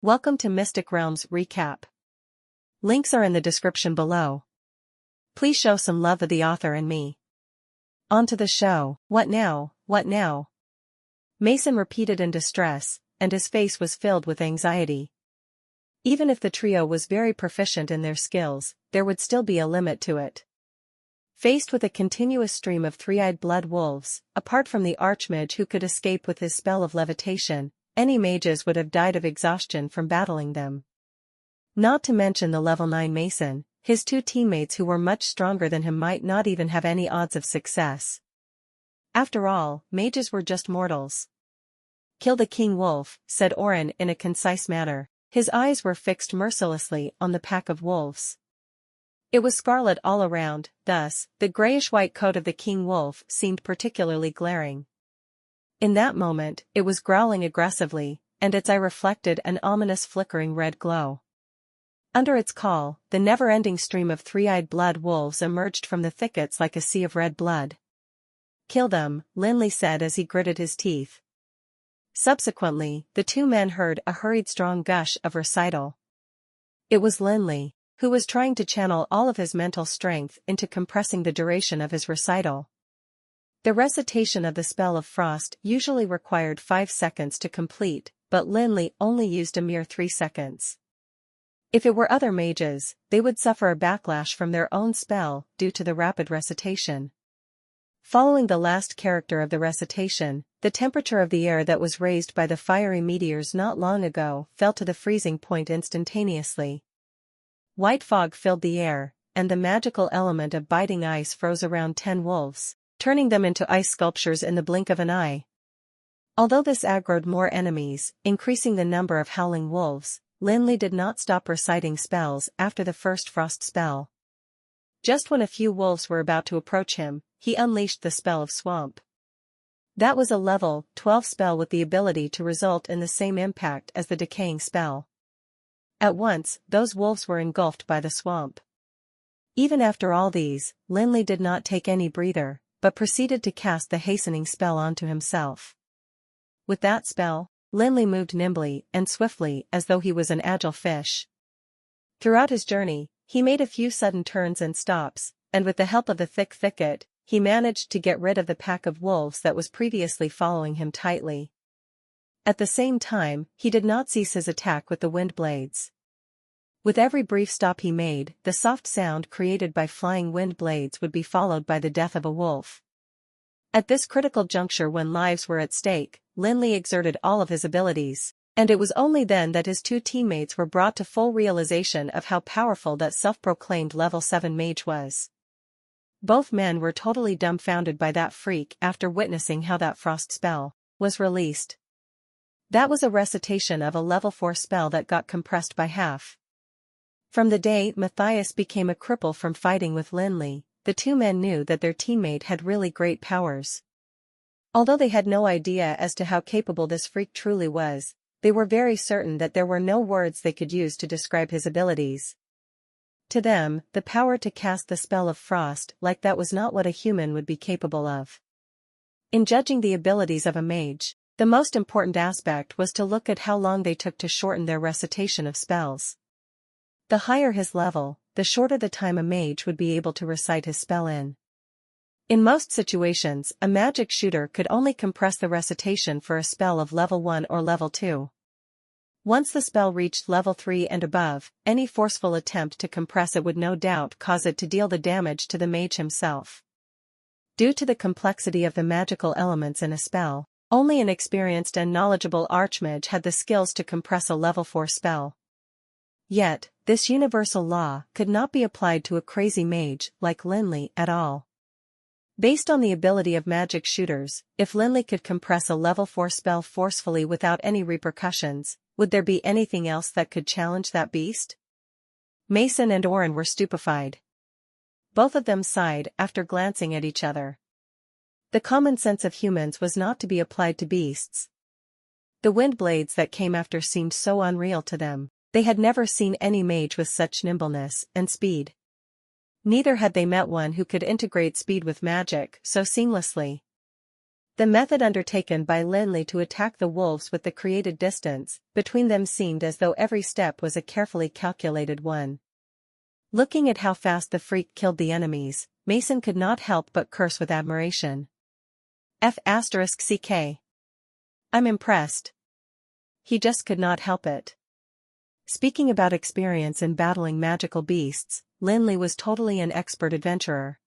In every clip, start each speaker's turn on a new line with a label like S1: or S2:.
S1: Welcome to Mystic Realms Recap. Links are in the description below. Please show some love of the author and me. On to the show. What now? What now? Mason repeated in distress, and his face was filled with anxiety. Even if the trio was very proficient in their skills, there would still be a limit to it. Faced with a continuous stream of three-eyed blood wolves, apart from the archmage who could escape with his spell of levitation, any mages would have died of exhaustion from battling them. Not to mention the level 9 Mason, his two teammates who were much stronger than him might not even have any odds of success. After all, mages were just mortals. "Kill the king wolf," said Oren in a concise manner. His eyes were fixed mercilessly on the pack of wolves. It was scarlet all around, thus, the grayish-white coat of the king wolf seemed particularly glaring. In that moment, it was growling aggressively, and its eye reflected an ominous flickering red glow. Under its call, the never-ending stream of three-eyed blood wolves emerged from the thickets like a sea of red blood. "Kill them," Lin Li said as he gritted his teeth. Subsequently, the two men heard a hurried strong gush of recital. It was Lin Li, who was trying to channel all of his mental strength into compressing the duration of his recital. The recitation of the spell of frost usually required 5 seconds to complete, but Lin Li only used a mere 3 seconds. If it were other mages, they would suffer a backlash from their own spell due to the rapid recitation. Following the last character of the recitation, the temperature of the air that was raised by the fiery meteors not long ago fell to the freezing point instantaneously. White fog filled the air, and the magical element of biting ice froze around 10 wolves, turning them into ice sculptures in the blink of an eye. Although this aggroed more enemies, increasing the number of howling wolves, Lin Li did not stop reciting spells after the first frost spell. Just when a few wolves were about to approach him, he unleashed the spell of swamp. That was a level 12 spell with the ability to result in the same impact as the decaying spell. At once, those wolves were engulfed by the swamp. Even after all these, Lin Li did not take any breather, but proceeded to cast the hastening spell onto himself. With that spell, Lin Li moved nimbly and swiftly as though he was an agile fish. Throughout his journey, he made a few sudden turns and stops, and with the help of the thick thicket, he managed to get rid of the pack of wolves that was previously following him tightly. At the same time, he did not cease his attack with the wind blades. With every brief stop he made, the soft sound created by flying wind blades would be followed by the death of a wolf. At this critical juncture when lives were at stake, Lin Li exerted all of his abilities, and it was only then that his two teammates were brought to full realization of how powerful that self-proclaimed level 7 mage was. Both men were totally dumbfounded by that freak after witnessing how that frost spell was released. That was a recitation of a level 4 spell that got compressed by half. From the day Matthias became a cripple from fighting with Lin Li, the two men knew that their teammate had really great powers. Although they had no idea as to how capable this freak truly was, they were very certain that there were no words they could use to describe his abilities. To them, the power to cast the spell of frost like that was not what a human would be capable of. In judging the abilities of a mage, the most important aspect was to look at how long they took to shorten their recitation of spells. The higher his level, the shorter the time a mage would be able to recite his spell in. In most situations, a magic shooter could only compress the recitation for a spell of level 1 or level 2. Once the spell reached level 3 and above, any forceful attempt to compress it would no doubt cause it to deal the damage to the mage himself. Due to the complexity of the magical elements in a spell, only an experienced and knowledgeable archmage had the skills to compress a level 4 spell. Yet, this universal law could not be applied to a crazy mage like Lin Li at all. Based on the ability of magic shooters, if Lin Li could compress a level 4 spell forcefully without any repercussions, would there be anything else that could challenge that beast? Mason and Oren were stupefied. Both of them sighed after glancing at each other. The common sense of humans was not to be applied to beasts. The wind blades that came after seemed so unreal to them. They had never seen any mage with such nimbleness and speed. Neither had they met one who could integrate speed with magic so seamlessly. The method undertaken by Lin Li to attack the wolves with the created distance between them seemed as though every step was a carefully calculated one. Looking at how fast the freak killed the enemies, Mason could not help but curse with admiration. F***ck. I'm impressed. He just could not help it. Speaking about experience in battling magical beasts, Lin Li was totally an expert adventurer.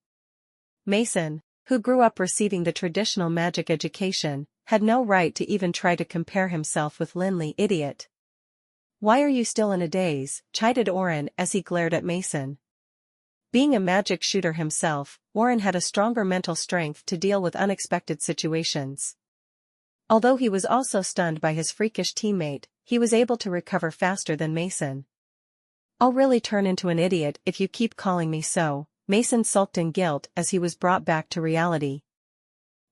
S1: Mason, who grew up receiving the traditional magic education, had no right to even try to compare himself with Lin Li. Idiot. Why are you still in a daze? Chided Oren as he glared at Mason. Being a magic shooter himself, Oren had a stronger mental strength to deal with unexpected situations. Although he was also stunned by his freakish teammate, he was able to recover faster than Mason. I'll really turn into an idiot if you keep calling me so, Mason sulked in guilt as he was brought back to reality.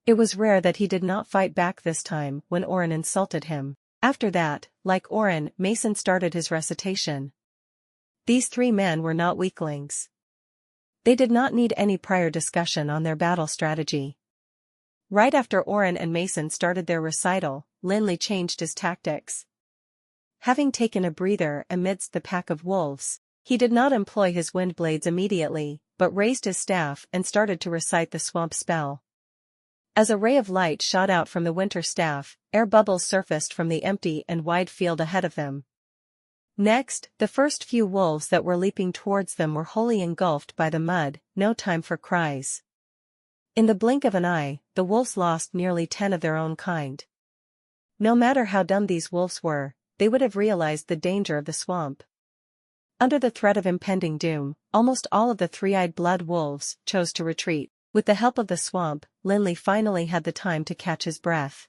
S1: It was rare that he did not fight back this time when Oren insulted him. After that, like Oren, Mason started his recitation. These three men were not weaklings. They did not need any prior discussion on their battle strategy. Right after Oren and Mason started their recital, Lin Li changed his tactics. Having taken a breather amidst the pack of wolves, he did not employ his wind blades immediately, but raised his staff and started to recite the swamp spell. As a ray of light shot out from the winter staff, air bubbles surfaced from the empty and wide field ahead of them. Next, the first few wolves that were leaping towards them were wholly engulfed by the mud, no time for cries. In the blink of an eye, the wolves lost nearly 10 of their own kind. No matter how dumb these wolves were, they would have realized the danger of the swamp. Under the threat of impending doom, almost all of the three-eyed blood wolves chose to retreat. With the help of the swamp, Lin Li finally had the time to catch his breath.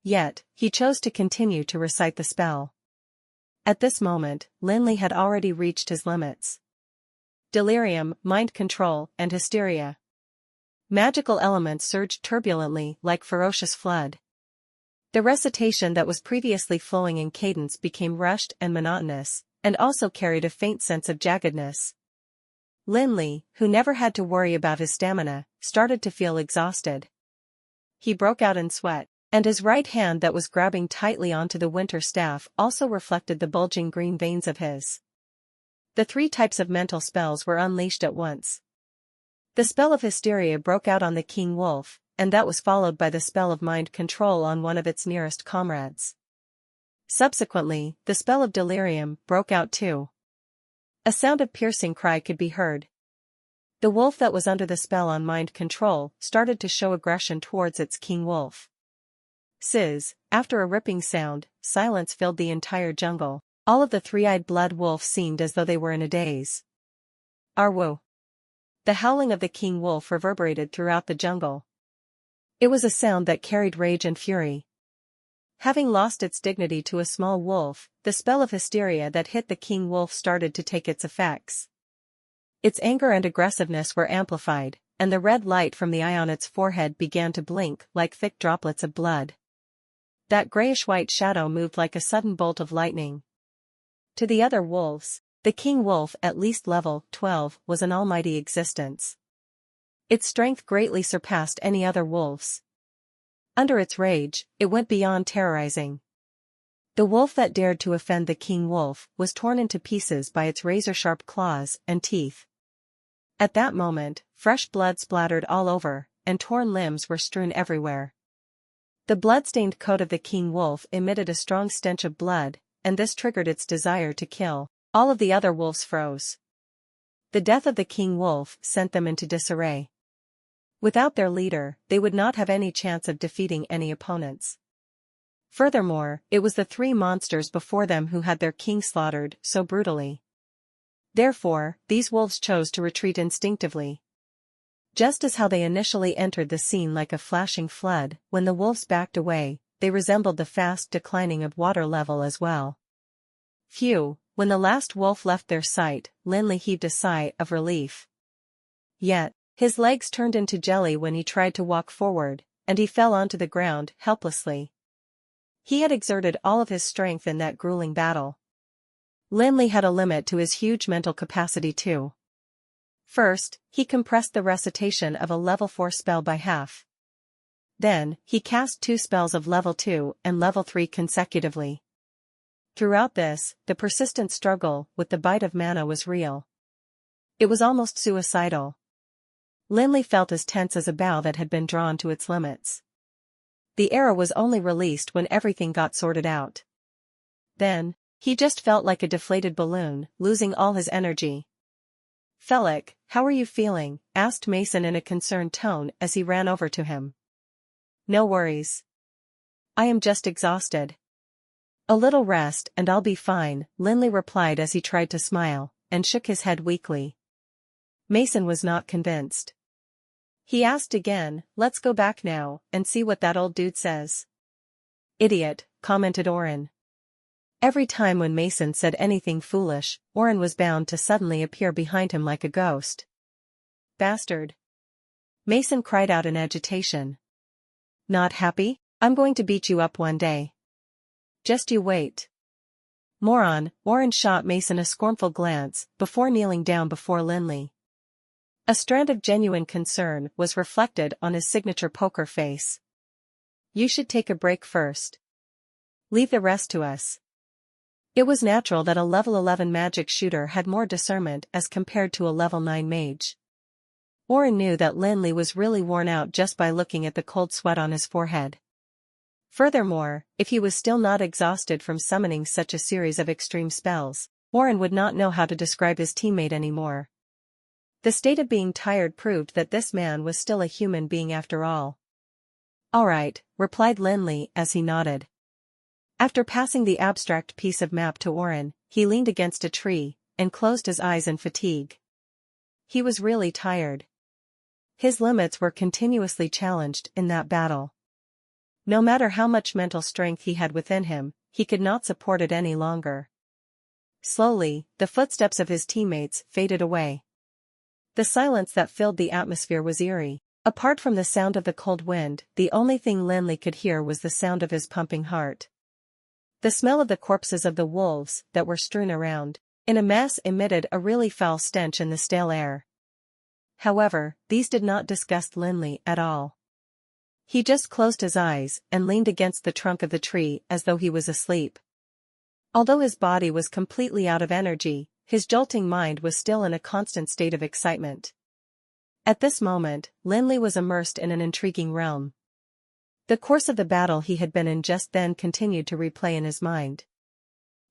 S1: Yet, he chose to continue to recite the spell. At this moment, Lin Li had already reached his limits. Delirium, mind control, and hysteria. Magical elements surged turbulently like ferocious flood. The recitation that was previously flowing in cadence became rushed and monotonous, and also carried a faint sense of jaggedness. Lin Li, who never had to worry about his stamina, started to feel exhausted. He broke out in sweat, and his right hand that was grabbing tightly onto the winter staff also reflected the bulging green veins of his. The three types of mental spells were unleashed at once. The spell of hysteria broke out on the king wolf, and that was followed by the spell of mind control on one of its nearest comrades. Subsequently, the spell of delirium broke out too. A sound of piercing cry could be heard. The wolf that was under the spell on mind control started to show aggression towards its king wolf. Sizz, after a ripping sound, silence filled the entire jungle. All of the three-eyed blood wolves seemed as though they were in a daze. Arwoo. The howling of the king wolf reverberated throughout the jungle. It was a sound that carried rage and fury. Having lost its dignity to a small wolf, the spell of hysteria that hit the king wolf started to take its effects. Its anger and aggressiveness were amplified, and the red light from the eye on its forehead began to blink like thick droplets of blood. That grayish-white shadow moved like a sudden bolt of lightning. To the other wolves, the king wolf at least level 12 was an almighty existence. Its strength greatly surpassed any other wolves. Under its rage, it went beyond terrorizing. The wolf that dared to offend the king wolf was torn into pieces by its razor-sharp claws and teeth. At that moment, fresh blood splattered all over, and torn limbs were strewn everywhere. The blood-stained coat of the king wolf emitted a strong stench of blood, and this triggered its desire to kill. All of the other wolves froze. The death of the king wolf sent them into disarray. Without their leader, they would not have any chance of defeating any opponents. Furthermore, it was the three monsters before them who had their king slaughtered so brutally. Therefore, these wolves chose to retreat instinctively. Just as how they initially entered the scene like a flashing flood, when the wolves backed away, they resembled the fast declining of water level as well. Phew, when the last wolf left their sight, Lin Li heaved a sigh of relief. Yet, his legs turned into jelly when he tried to walk forward, and he fell onto the ground helplessly. He had exerted all of his strength in that grueling battle. Lin Li had a limit to his huge mental capacity too. First, he compressed the recitation of a level 4 spell by half. Then, he cast 2 spells of level 2 and level 3 consecutively. Throughout this, the persistent struggle with the bite of mana was real. It was almost suicidal. Lin Li felt as tense as a bow that had been drawn to its limits. The arrow was only released when everything got sorted out. Then, he just felt like a deflated balloon, losing all his energy. "Felix, how are you feeling?" asked Mason in a concerned tone as he ran over to him. "No worries. I am just exhausted. A little rest and I'll be fine," Lin Li replied as he tried to smile, and shook his head weakly. Mason was not convinced. He asked again, "Let's go back now, and see what that old dude says." "Idiot," commented Oren. Every time when Mason said anything foolish, Oren was bound to suddenly appear behind him like a ghost. "Bastard." Mason cried out in agitation. "Not happy? I'm going to beat you up one day. Just you wait." "Moron," Oren shot Mason a scornful glance before kneeling down before Lin Li. A strand of genuine concern was reflected on his signature poker face. "You should take a break first. Leave the rest to us." It was natural that a level 11 magic shooter had more discernment as compared to a level 9 mage. Oren knew that Lin Li was really worn out just by looking at the cold sweat on his forehead. Furthermore, if he was still not exhausted from summoning such a series of extreme spells, Oren would not know how to describe his teammate anymore. The state of being tired proved that this man was still a human being after all. "All right," replied Lin Li as he nodded. After passing the abstract piece of map to Oren, he leaned against a tree and closed his eyes in fatigue. He was really tired. His limits were continuously challenged in that battle. No matter how much mental strength he had within him, he could not support it any longer. Slowly, the footsteps of his teammates faded away. The silence that filled the atmosphere was eerie. Apart from the sound of the cold wind, the only thing Lin Li could hear was the sound of his pumping heart. The smell of the corpses of the wolves that were strewn around, in a mass, emitted a really foul stench in the stale air. However, these did not disgust Lin Li at all. He just closed his eyes and leaned against the trunk of the tree as though he was asleep. Although his body was completely out of energy, his jolting mind was still in a constant state of excitement. At this moment, Lin Li was immersed in an intriguing realm. The course of the battle he had been in just then continued to replay in his mind.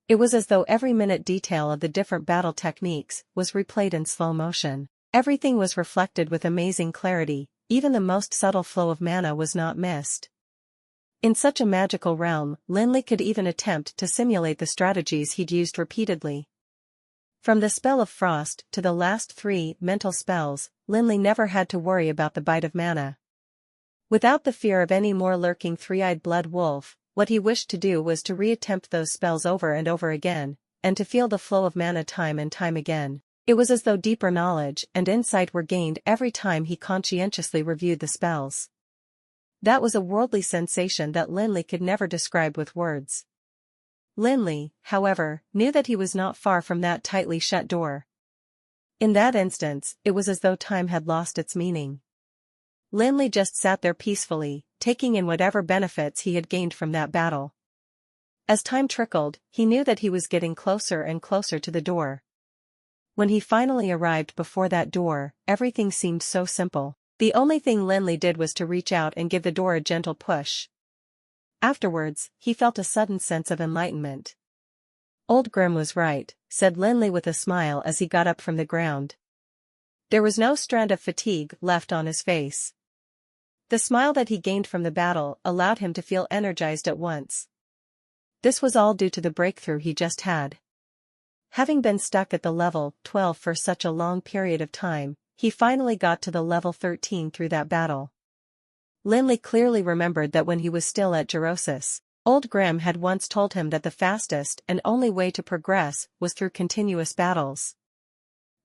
S1: It was as though every minute detail of the different battle techniques was replayed in slow motion. Everything was reflected with amazing clarity, even the most subtle flow of mana was not missed. In such a magical realm, Lin Li could even attempt to simulate the strategies he'd used repeatedly. From the spell of frost to the last 3 mental spells, Lin Li never had to worry about the bite of mana. Without the fear of any more lurking three-eyed blood wolf, what he wished to do was to reattempt those spells over and over again, and to feel the flow of mana time and time again. It was as though deeper knowledge and insight were gained every time he conscientiously reviewed the spells. That was a worldly sensation that Lin Li could never describe with words. Lin Li, however, knew that he was not far from that tightly shut door. In that instance, it was as though time had lost its meaning. Lin Li just sat there peacefully, taking in whatever benefits he had gained from that battle. As time trickled, he knew that he was getting closer and closer to the door. When he finally arrived before that door, everything seemed so simple. The only thing Lin Li did was to reach out and give the door a gentle push. Afterwards, he felt a sudden sense of enlightenment. "Old Grim was right," said Lin Li with a smile as he got up from the ground. There was no strand of fatigue left on his face. The smile that he gained from the battle allowed him to feel energized at once. This was all due to the breakthrough he just had. Having been stuck at the level 12 for such a long period of time, he finally got to the level 13 through that battle. Lin Li clearly remembered that when he was still at Gerosis, Old Grim had once told him that the fastest and only way to progress was through continuous battles.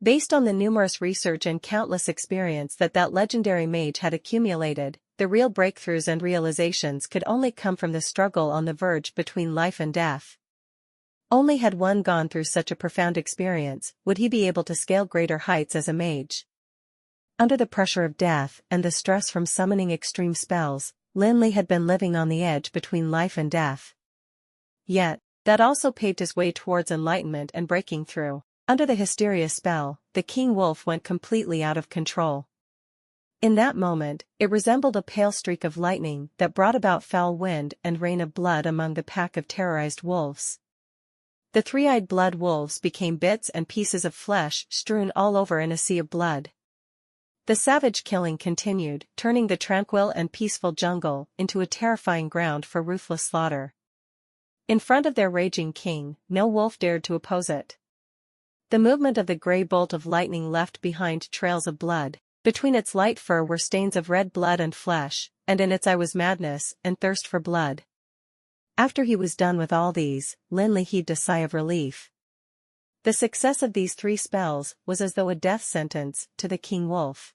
S1: Based on the numerous research and countless experience that legendary mage had accumulated, the real breakthroughs and realizations could only come from the struggle on the verge between life and death. Only had one gone through such a profound experience would he be able to scale greater heights as a mage. Under the pressure of death and the stress from summoning extreme spells, Lin Li had been living on the edge between life and death. Yet, that also paved his way towards enlightenment and breaking through. Under the hysteria spell, the king wolf went completely out of control. In that moment, it resembled a pale streak of lightning that brought about foul wind and rain of blood among the pack of terrorized wolves. The three-eyed blood wolves became bits and pieces of flesh strewn all over in a sea of blood. The savage killing continued, turning the tranquil and peaceful jungle into a terrifying ground for ruthless slaughter. In front of their raging king, no wolf dared to oppose it. The movement of the grey bolt of lightning left behind trails of blood. Between its light fur were stains of red blood and flesh, and in its eye was madness and thirst for blood. After he was done with all these, Lin Li heaved a sigh of relief. The success of these 3 spells was as though a death sentence to the king wolf.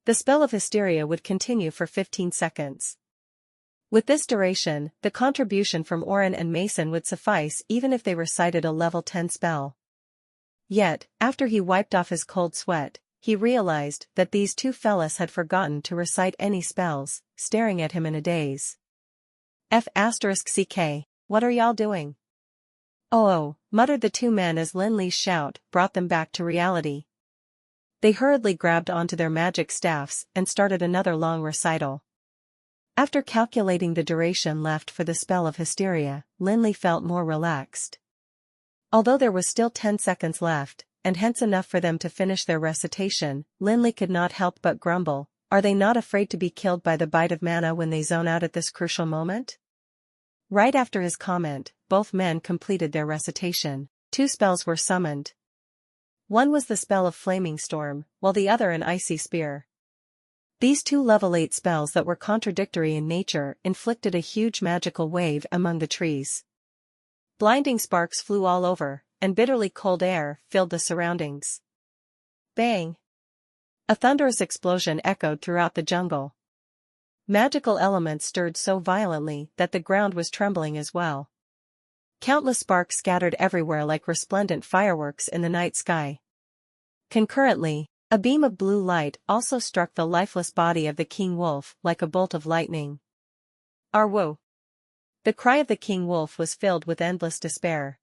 S1: The spell of hysteria would continue for 15 seconds. With this duration, the contribution from Oren and Mason would suffice even if they recited a level 10 spell. Yet, after he wiped off his cold sweat, he realized that these 2 fellas had forgotten to recite any spells, staring at him in a daze. F***ck, what are y'all doing? Oh, muttered the 2 men as Lin Li's shout brought them back to reality. They hurriedly grabbed onto their magic staffs and started another long recital. After calculating the duration left for the spell of hysteria, Lin Li felt more relaxed. Although there was still 10 seconds left, and hence enough for them to finish their recitation, Lin Li could not help but grumble, are they not afraid to be killed by the bite of mana when they zone out at this crucial moment? Right after his comment, both men completed their recitation. 2 spells were summoned. One was the spell of Flaming Storm, while the other an Icy Spear. These 2 level 8 spells that were contradictory in nature inflicted a huge magical wave among the trees. Blinding sparks flew all over, and bitterly cold air filled the surroundings. Bang! A thunderous explosion echoed throughout the jungle. Magical elements stirred so violently that the ground was trembling as well. Countless sparks scattered everywhere like resplendent fireworks in the night sky. Concurrently, a beam of blue light also struck the lifeless body of the king wolf like a bolt of lightning. Arwo! The cry of the king wolf was filled with endless despair.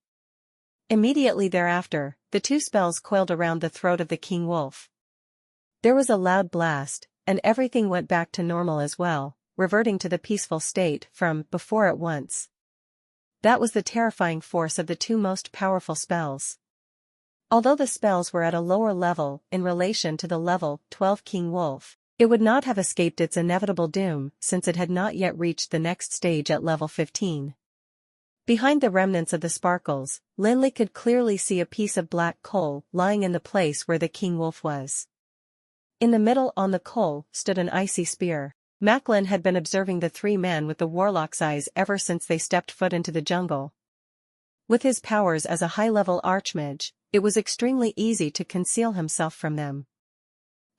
S1: Immediately thereafter, the 2 spells coiled around the throat of the king wolf. There was a loud blast, and everything went back to normal as well, reverting to the peaceful state from before at once. That was the terrifying force of the 2 most powerful spells. Although the spells were at a lower level in relation to the level 12 king wolf, it would not have escaped its inevitable doom since it had not yet reached the next stage at level 15. Behind the remnants of the sparkles, Lin Li could clearly see a piece of black coal lying in the place where the king wolf was. In the middle on the coal stood an icy spear. Macklin had been observing the 3 men with the warlock's eyes ever since they stepped foot into the jungle. With his powers as a high-level archmage, it was extremely easy to conceal himself from them.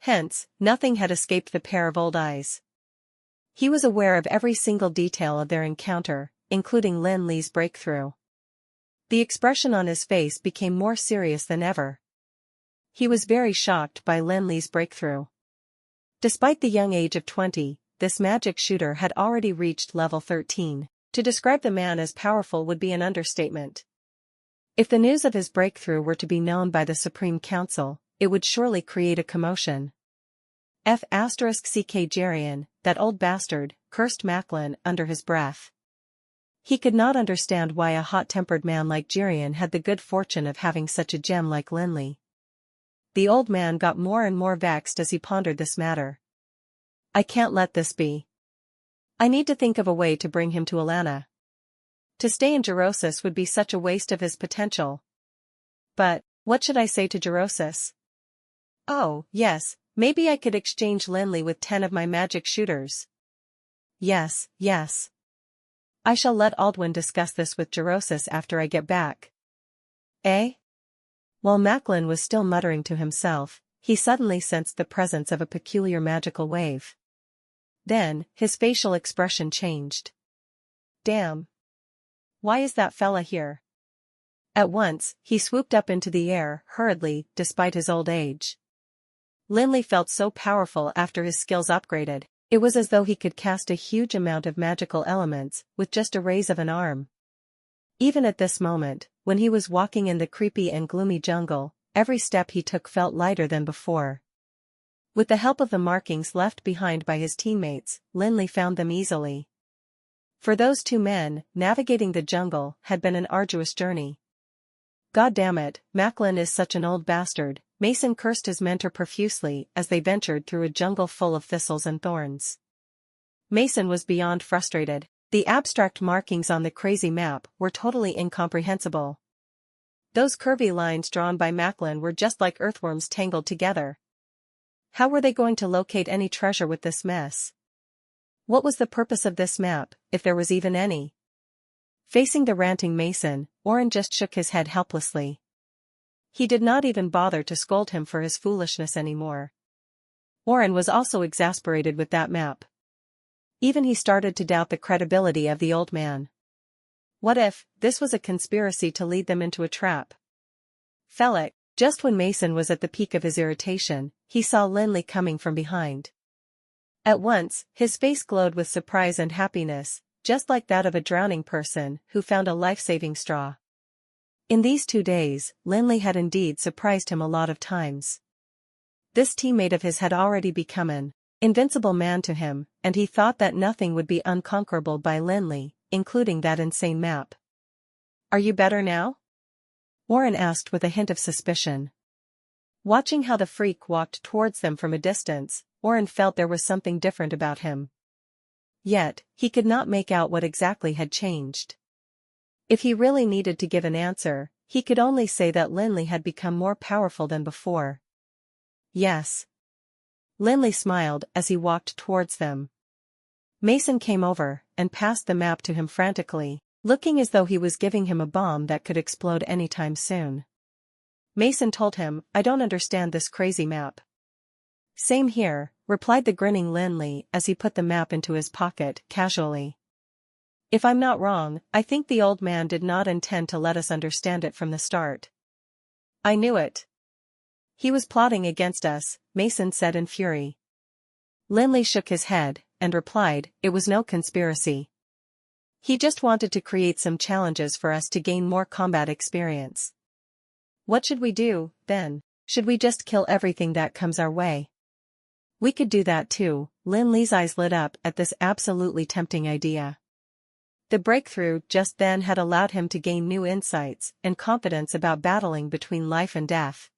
S1: Hence, nothing had escaped the pair of old eyes. He was aware of every single detail of their encounter, including Lin Li's breakthrough. The expression on his face became more serious than ever. He was very shocked by Lin Li's breakthrough. Despite the young age of 20, this magic shooter had already reached level 13. To describe the man as powerful would be an understatement. If the news of his breakthrough were to be known by the Supreme Council, it would surely create a commotion. F***ck Jerian, that old bastard, cursed Macklin under his breath. He could not understand why a hot-tempered man like Jerian had the good fortune of having such a gem like Lin Li. The old man got more and more vexed as he pondered this matter. I can't let this be. I need to think of a way to bring him to Alana. To stay in Gerosis would be such a waste of his potential. But, what should I say to Gerosis? Oh, yes, maybe I could exchange Lin Li with 10 of my magic shooters. Yes. I shall let Aldwin discuss this with Gerosis after I get back. Eh? While Macklin was still muttering to himself, he suddenly sensed the presence of a peculiar magical wave. Then, his facial expression changed. Damn. Why is that fella here? At once, he swooped up into the air, hurriedly, despite his old age. Lin Li felt so powerful after his skills upgraded. It was as though he could cast a huge amount of magical elements with just a raise of an arm. Even at this moment, when he was walking in the creepy and gloomy jungle, every step he took felt lighter than before. With the help of the markings left behind by his teammates, Lin Li found them easily. For those two men, navigating the jungle had been an arduous journey. God damn it, Macklin is such an old bastard, Mason cursed his mentor profusely as they ventured through a jungle full of thistles and thorns. Mason was beyond frustrated. The abstract markings on the crazy map were totally incomprehensible. Those curvy lines drawn by Macklin were just like earthworms tangled together. How were they going to locate any treasure with this mess? What was the purpose of this map, if there was even any? Facing the ranting Mason, Oren just shook his head helplessly. He did not even bother to scold him for his foolishness anymore. Oren was also exasperated with that map. Even he started to doubt the credibility of the old man. What if this was a conspiracy to lead them into a trap? Felix, just when Mason was at the peak of his irritation, he saw Lin Li coming from behind. At once, his face glowed with surprise and happiness, just like that of a drowning person who found a life-saving straw. In these 2 days, Lin Li had indeed surprised him a lot of times. This teammate of his had already become an invincible man to him, and he thought that nothing would be unconquerable by Lin Li, including that insane map. "Are you better now?" Warren asked with a hint of suspicion. Watching how the freak walked towards them from a distance, Warren felt there was something different about him. Yet, he could not make out what exactly had changed. If he really needed to give an answer, he could only say that Lin Li had become more powerful than before. Yes. Lin Li smiled as he walked towards them. Mason came over and passed the map to him frantically, looking as though he was giving him a bomb that could explode anytime soon. Mason told him, "I don't understand this crazy map." "Same here," replied the grinning Lin Li as he put the map into his pocket casually. "If I'm not wrong, I think the old man did not intend to let us understand it from the start." "I knew it. He was plotting against us," Mason said in fury. Lin Li shook his head and replied, "It was no conspiracy. He just wanted to create some challenges for us to gain more combat experience." "What should we do, then? Should we just kill everything that comes our way?" "We could do that too." Lin Li's eyes lit up at this absolutely tempting idea. The breakthrough just then had allowed him to gain new insights and confidence about battling between life and death.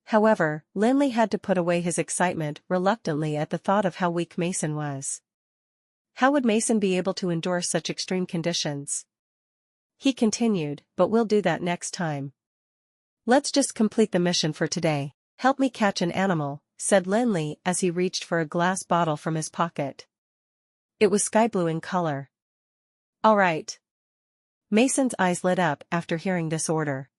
S1: However, Lin Li had to put away his excitement reluctantly at the thought of how weak Mason was. How would Mason be able to endure such extreme conditions? He continued, "But we'll do that next time. Let's just complete the mission for today. Help me catch an animal," said Lin Li as he reached for a glass bottle from his pocket. It was sky blue in color. "All right." Mason's eyes lit up after hearing this order.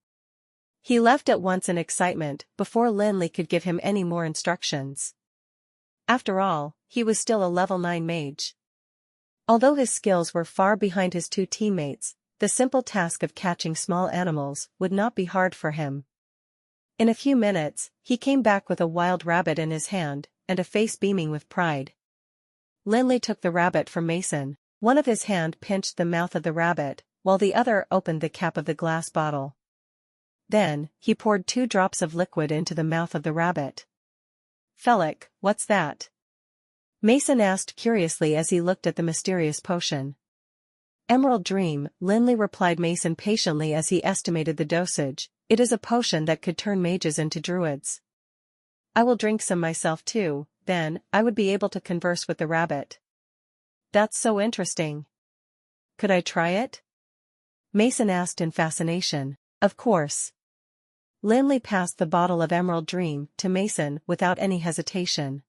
S1: He left at once in excitement before Lin Li could give him any more instructions. After all, he was still a level 9 mage. Although his skills were far behind his two teammates, the simple task of catching small animals would not be hard for him. In a few minutes, he came back with a wild rabbit in his hand, and a face beaming with pride. Lin Li took the rabbit from Mason. One of his hand pinched the mouth of the rabbit, while the other opened the cap of the glass bottle. Then, he poured 2 drops of liquid into the mouth of the rabbit. "Felix, what's that?" Mason asked curiously as he looked at the mysterious potion. "Emerald Dream," Lin Li replied Mason patiently as he estimated the dosage. "It is a potion that could turn mages into druids. I will drink some myself too, then I would be able to converse with the rabbit." "That's so interesting. Could I try it?" Mason asked in fascination. "Of course." Lin Li passed the bottle of Emerald Dream to Mason without any hesitation.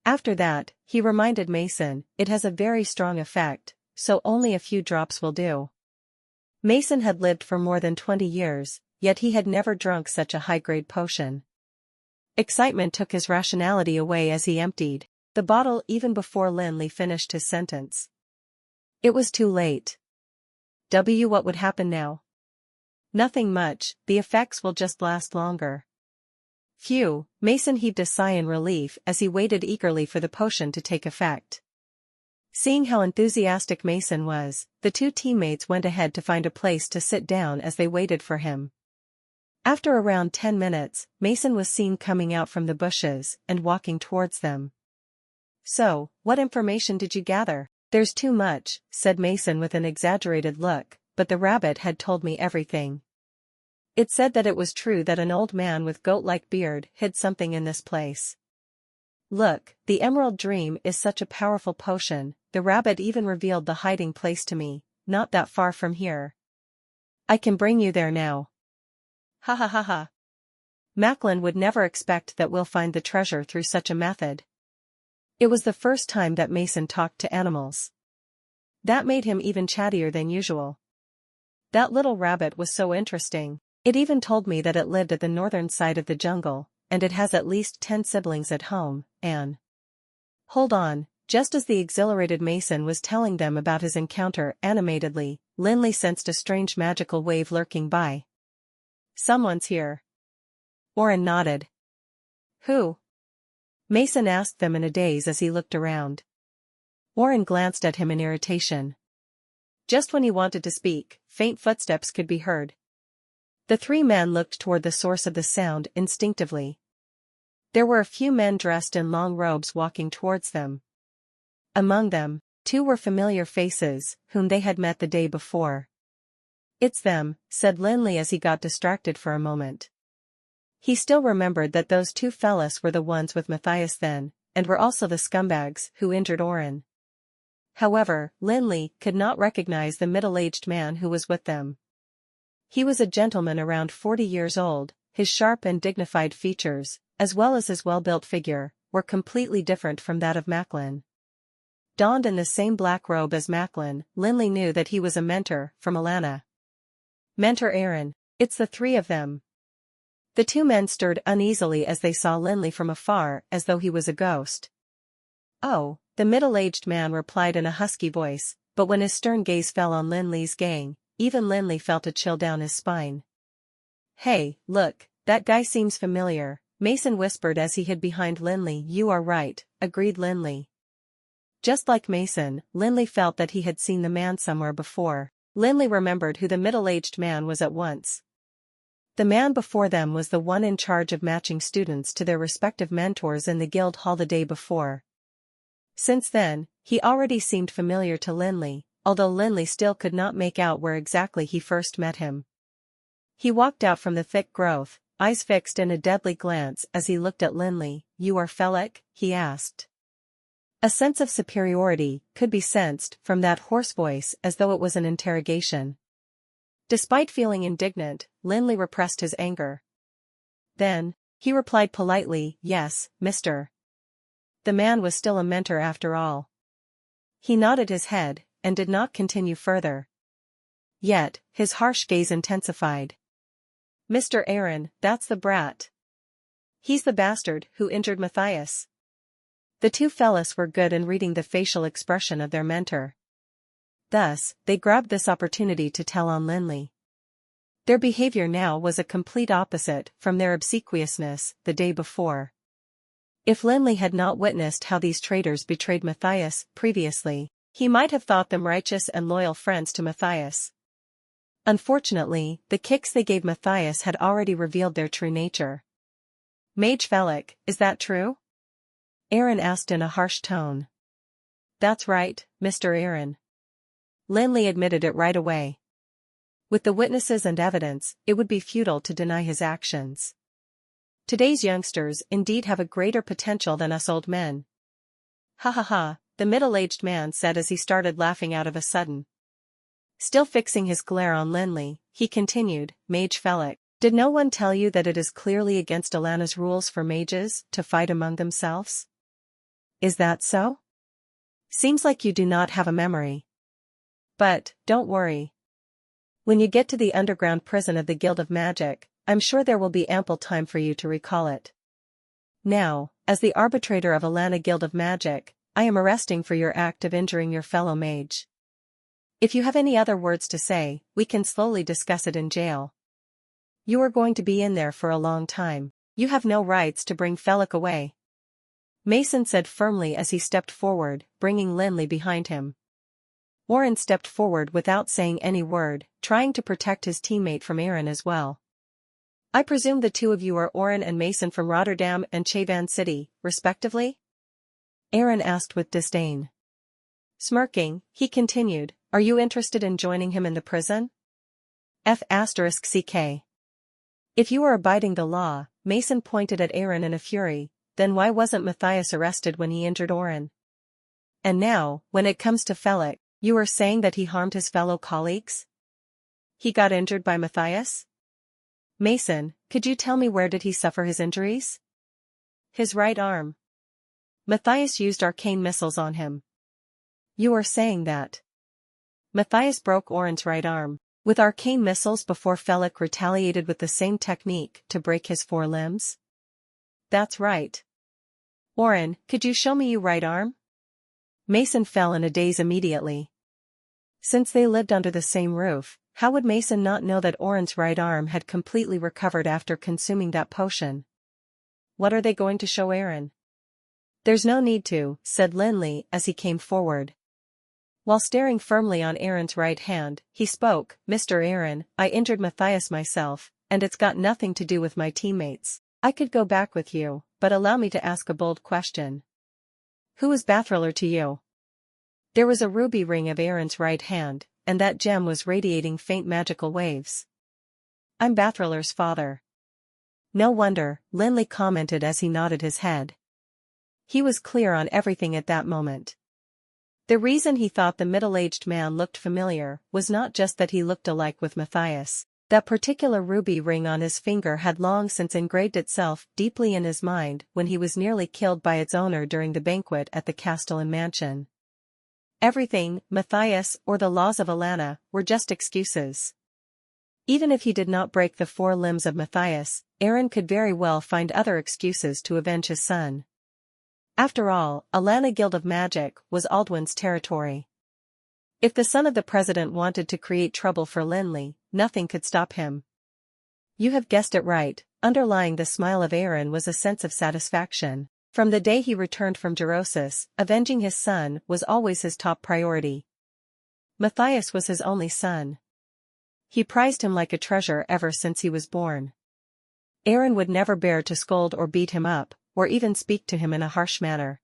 S1: After that, he reminded Mason, "It has a very strong effect, so only a few drops will do." Mason had lived for more than 20 years, yet he had never drunk such a high-grade potion. Excitement took his rationality away as he emptied the bottle even before Lin Li finished his sentence. It was too late. What would happen now? Nothing much, the effects will just last longer. Phew, Mason heaved a sigh in relief as he waited eagerly for the potion to take effect. Seeing how enthusiastic Mason was, the two teammates went ahead to find a place to sit down as they waited for him. After around 10 minutes, Mason was seen coming out from the bushes and walking towards them. "So, what information did you gather?" "There's too much," said Mason with an exaggerated look, "but the rabbit had told me everything. It said that it was true that an old man with goat-like beard hid something in this place. Look, the Emerald Dream is such a powerful potion, the rabbit even revealed the hiding place to me, not that far from here. I can bring you there now." Ha ha ha ha. Macklin would never expect that we'll find the treasure through such a method. It was the first time that Mason talked to animals. That made him even chattier than usual. That little rabbit was so interesting. It even told me that it lived at the northern side of the jungle, and it has at least 10 siblings at home, and... Hold on, just as the exhilarated Mason was telling them about his encounter animatedly, Lin Li sensed a strange magical wave lurking by. "Someone's here." Oren nodded. "Who?" Mason asked them in a daze as he looked around. Oren glanced at him in irritation. Just when he wanted to speak, faint footsteps could be heard. The three men looked toward the source of the sound instinctively. There were a few men dressed in long robes walking towards them. Among them, 2 were familiar faces, whom they had met the day before. "It's them," said Lin Li as he got distracted for a moment. He still remembered that those 2 fellas were the ones with Matthias then, and were also the scumbags who injured Oren. However, Lin Li could not recognize the middle-aged man who was with them. He was a gentleman around 40 years old, his sharp and dignified features, as well as his well-built figure, were completely different from that of Macklin. Donned in the same black robe as Macklin, Lin Li knew that he was a mentor from Alana. "Mentor Aaron, it's the 3 of them." The 2 men stirred uneasily as they saw Lin Li from afar as though he was a ghost. "Oh," the middle-aged man replied in a husky voice, but when his stern gaze fell on Lin Li's gang, even Lin Li felt a chill down his spine. "Hey, look, that guy seems familiar," Mason whispered as he hid behind Lin Li. "You are right," agreed Lin Li. Just like Mason, Lin Li felt that he had seen the man somewhere before. Lin Li remembered who the middle-aged man was at once. The man before them was the one in charge of matching students to their respective mentors in the guild hall the day before. Since then, he already seemed familiar to Lin Li, although Lin Li still could not make out where exactly he first met him. He walked out from the thick growth, eyes fixed in a deadly glance as he looked at Lin Li. "You are Felek?" he asked. A sense of superiority could be sensed from that hoarse voice as though it was an interrogation. Despite feeling indignant, Lin Li repressed his anger. Then, he replied politely, "Yes, mister." The man was still a mentor after all. He nodded his head, and did not continue further. Yet, his harsh gaze intensified. "Mr. Aaron, that's the brat. He's the bastard who injured Matthias." The 2 fellas were good in reading the facial expression of their mentor. Thus, they grabbed this opportunity to tell on Lin Li. Their behavior now was a complete opposite from their obsequiousness the day before. If Lin Li had not witnessed how these traitors betrayed Matthias previously, he might have thought them righteous and loyal friends to Matthias. Unfortunately, the kicks they gave Matthias had already revealed their true nature. "Mage Felek, is that true?" Aaron asked in a harsh tone. "That's right, Mr. Aaron." Lin Li admitted it right away. With the witnesses and evidence, it would be futile to deny his actions. Today's youngsters indeed have a greater potential than us old men. "Ha ha ha," the middle-aged man said as he started laughing out of a sudden. Still fixing his glare on Lin Li, he continued, "Mage Felek, did no one tell you that it is clearly against Alana's rules for mages to fight among themselves? Is that so? Seems like you do not have a memory. But, don't worry. When you get to the underground prison of the Guild of Magic, I'm sure there will be ample time for you to recall it. Now, as the arbitrator of Alana Guild of Magic, I am arresting for your act of injuring your fellow mage. If you have any other words to say, we can slowly discuss it in jail. You are going to be in there for a long time." You have no rights to bring Felix away, Mason said firmly as he stepped forward, bringing Lin Li behind him. Oren stepped forward without saying any word, trying to protect his teammate from Aaron as well. I presume the two of you are Oren and Mason from Rotterdam and Chavan City, respectively? Aaron asked with disdain. Smirking, he continued, are you interested in joining him in the prison? F***ck. If you are abiding the law, Mason pointed at Aaron in a fury, then why wasn't Matthias arrested when he injured Oren? And now, when it comes to Felix, you are saying that he harmed his fellow colleagues? He got injured by Matthias? Mason, could you tell me where did he suffer his injuries? His right arm. Matthias used arcane missiles on him. You are saying that Matthias broke Oren's right arm with arcane missiles before Felix retaliated with the same technique to break his four limbs? That's right. Oren, could you show me your right arm? Mason fell in a daze immediately. Since they lived under the same roof, how would Mason not know that Oren's right arm had completely recovered after consuming that potion? What are they going to show Aaron? There's no need to, said Lin Li as he came forward. While staring firmly on Aaron's right hand, he spoke, Mr. Aaron, I injured Matthias myself, and it's got nothing to do with my teammates. I could go back with you, but allow me to ask a bold question. Who is Bathriller to you? There was a ruby ring of Aaron's right hand, and that gem was radiating faint magical waves. I'm Bathriller's father. No wonder, Lin Li commented as he nodded his head. He was clear on everything at that moment. The reason he thought the middle-aged man looked familiar was not just that he looked alike with Matthias. That particular ruby ring on his finger had long since engraved itself deeply in his mind when he was nearly killed by its owner during the banquet at the Castellan mansion. Everything, Matthias or the laws of Alana, were just excuses. Even if he did not break the four limbs of Matthias, Aaron could very well find other excuses to avenge his son. After all, Alana Guild of Magic was Aldwin's territory. If the son of the president wanted to create trouble for Lin Li, nothing could stop him. You have guessed it right, underlying the smile of Aaron was a sense of satisfaction. From the day he returned from Gerosis, avenging his son was always his top priority. Matthias was his only son. He prized him like a treasure ever since he was born. Aaron would never bear to scold or beat him up, or even speak to him in a harsh manner.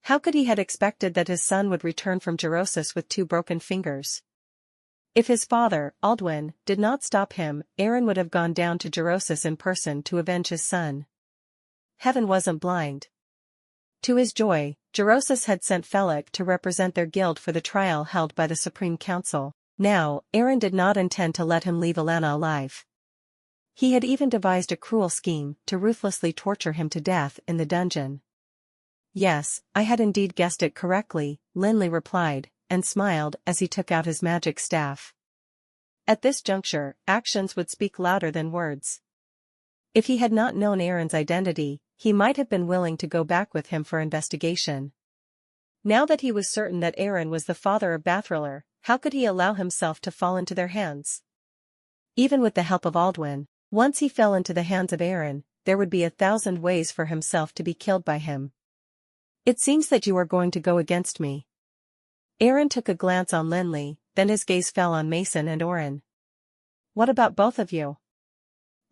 S1: How could he have expected that his son would return from Gerosis with two broken fingers? If his father, Aldwin, did not stop him, Aaron would have gone down to Gerosis in person to avenge his son. Heaven wasn't blind. To his joy, Gerosis had sent Felix to represent their guild for the trial held by the Supreme Council. Now, Aaron did not intend to let him leave Alana alive. He had even devised a cruel scheme to ruthlessly torture him to death in the dungeon. Yes, I had indeed guessed it correctly, Lin Li replied, and smiled as he took out his magic staff. At this juncture, actions would speak louder than words. If he had not known Aaron's identity, he might have been willing to go back with him for investigation. Now that he was certain that Aaron was the father of Bathriller, how could he allow himself to fall into their hands? Even with the help of Aldwin, once he fell into the hands of Aaron, there would be 1,000 ways for himself to be killed by him. It seems that you are going to go against me. Aaron took a glance on Lin Li, then his gaze fell on Mason and Oren. What about both of you?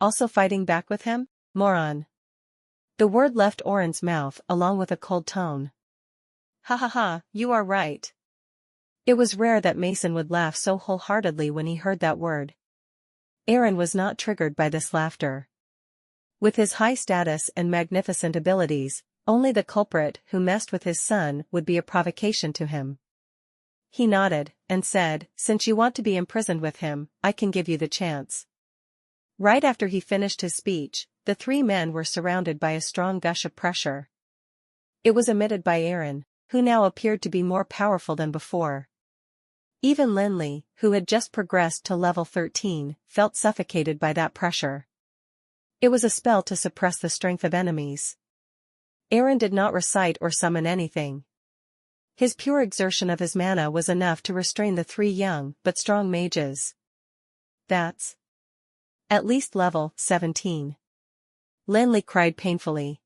S1: Also fighting back with him? Moron. The word left Oren's mouth along with a cold tone. Ha ha ha, you are right. It was rare that Mason would laugh so wholeheartedly when he heard that word. Aaron was not triggered by this laughter. With his high status and magnificent abilities, only the culprit who messed with his son would be a provocation to him. He nodded, and said, since you want to be imprisoned with him, I can give you the chance. Right after he finished his speech, the three men were surrounded by a strong gush of pressure. It was emitted by Aaron, who now appeared to be more powerful than before. Even Lin Li, who had just progressed to level 13, felt suffocated by that pressure. It was a spell to suppress the strength of enemies. Aaron did not recite or summon anything. His pure exertion of his mana was enough to restrain the three young but strong mages. That's at least level 17. Lin Li cried painfully.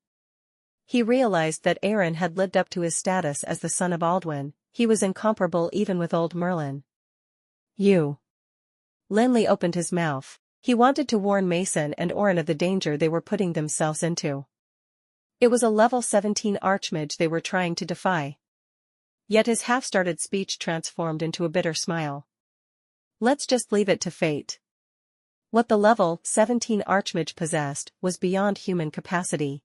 S1: He realized that Aaron had lived up to his status as the son of Aldwin. He was incomparable even with old Merlin. You. Lin Li opened his mouth. He wanted to warn Mason and Orin of the danger they were putting themselves into. It was a level 17 archmage they were trying to defy. Yet his half-started speech transformed into a bitter smile. Let's just leave it to fate. What the level 17 archmage possessed was beyond human capacity.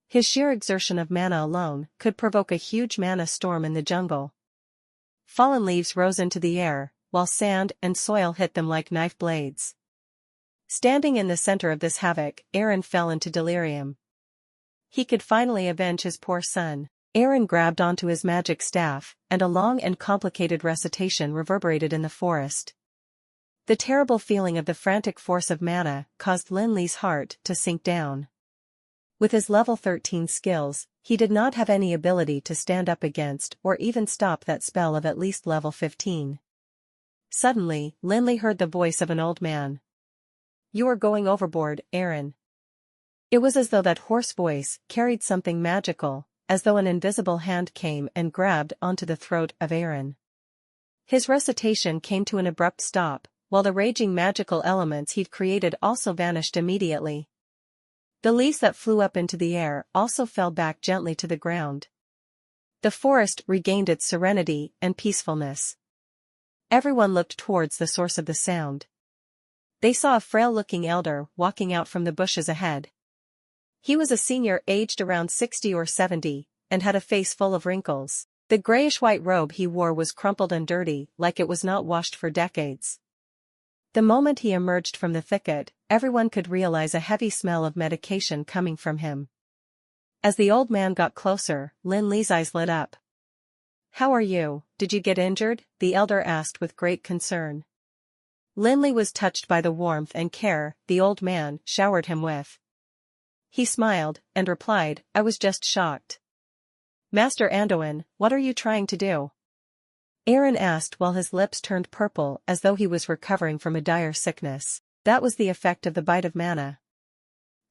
S1: His sheer exertion of mana alone could provoke a huge mana storm in the jungle. Fallen leaves rose into the air, while sand and soil hit them like knife blades. Standing in the center of this havoc, Aaron fell into delirium. He could finally avenge his poor son. Aaron grabbed onto his magic staff, and a long and complicated recitation reverberated in the forest. The terrible feeling of the frantic force of mana caused Lin Li's heart to sink down. With his level 13 skills, he did not have any ability to stand up against or even stop that spell of at least level 15. Suddenly, Lin Li heard the voice of an old man. You are going overboard, Aaron. It was as though that hoarse voice carried something magical, as though an invisible hand came and grabbed onto the throat of Aaron. His recitation came to an abrupt stop, while the raging magical elements he'd created also vanished immediately. The leaves that flew up into the air also fell back gently to the ground. The forest regained its serenity and peacefulness. Everyone looked towards the source of the sound. They saw a frail-looking elder walking out from the bushes ahead. He was a senior aged around 60 or 70, and had a face full of wrinkles. The grayish-white robe he wore was crumpled and dirty, like it was not washed for decades. The moment he emerged from the thicket, everyone could realize a heavy smell of medication coming from him. As the old man got closer, Lin Li's eyes lit up. How are you? Did you get injured? The elder asked with great concern. Lin Li was touched by the warmth and care the old man showered him with. He smiled, and replied, I was just shocked. Master Anduin, what are you trying to do? Aaron asked while his lips turned purple as though he was recovering from a dire sickness. That was the effect of the bite of mana.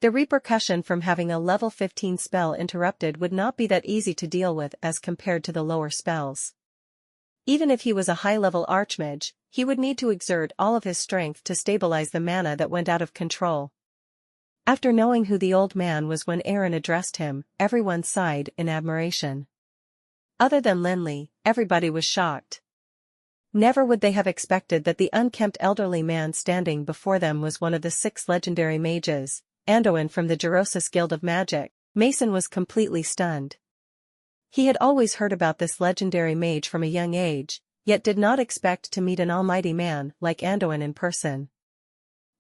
S1: The repercussion from having a level 15 spell interrupted would not be that easy to deal with as compared to the lower spells. Even if he was a high-level archmage, he would need to exert all of his strength to stabilize the mana that went out of control. After knowing who the old man was when Aaron addressed him, everyone sighed in admiration. Other than Lin Li, everybody was shocked. Never would they have expected that the unkempt elderly man standing before them was one of the 6 legendary mages, Anduin from the Gerosis Guild of Magic. Mason was completely stunned. He had always heard about this legendary mage from a young age, yet did not expect to meet an almighty man like Anduin in person.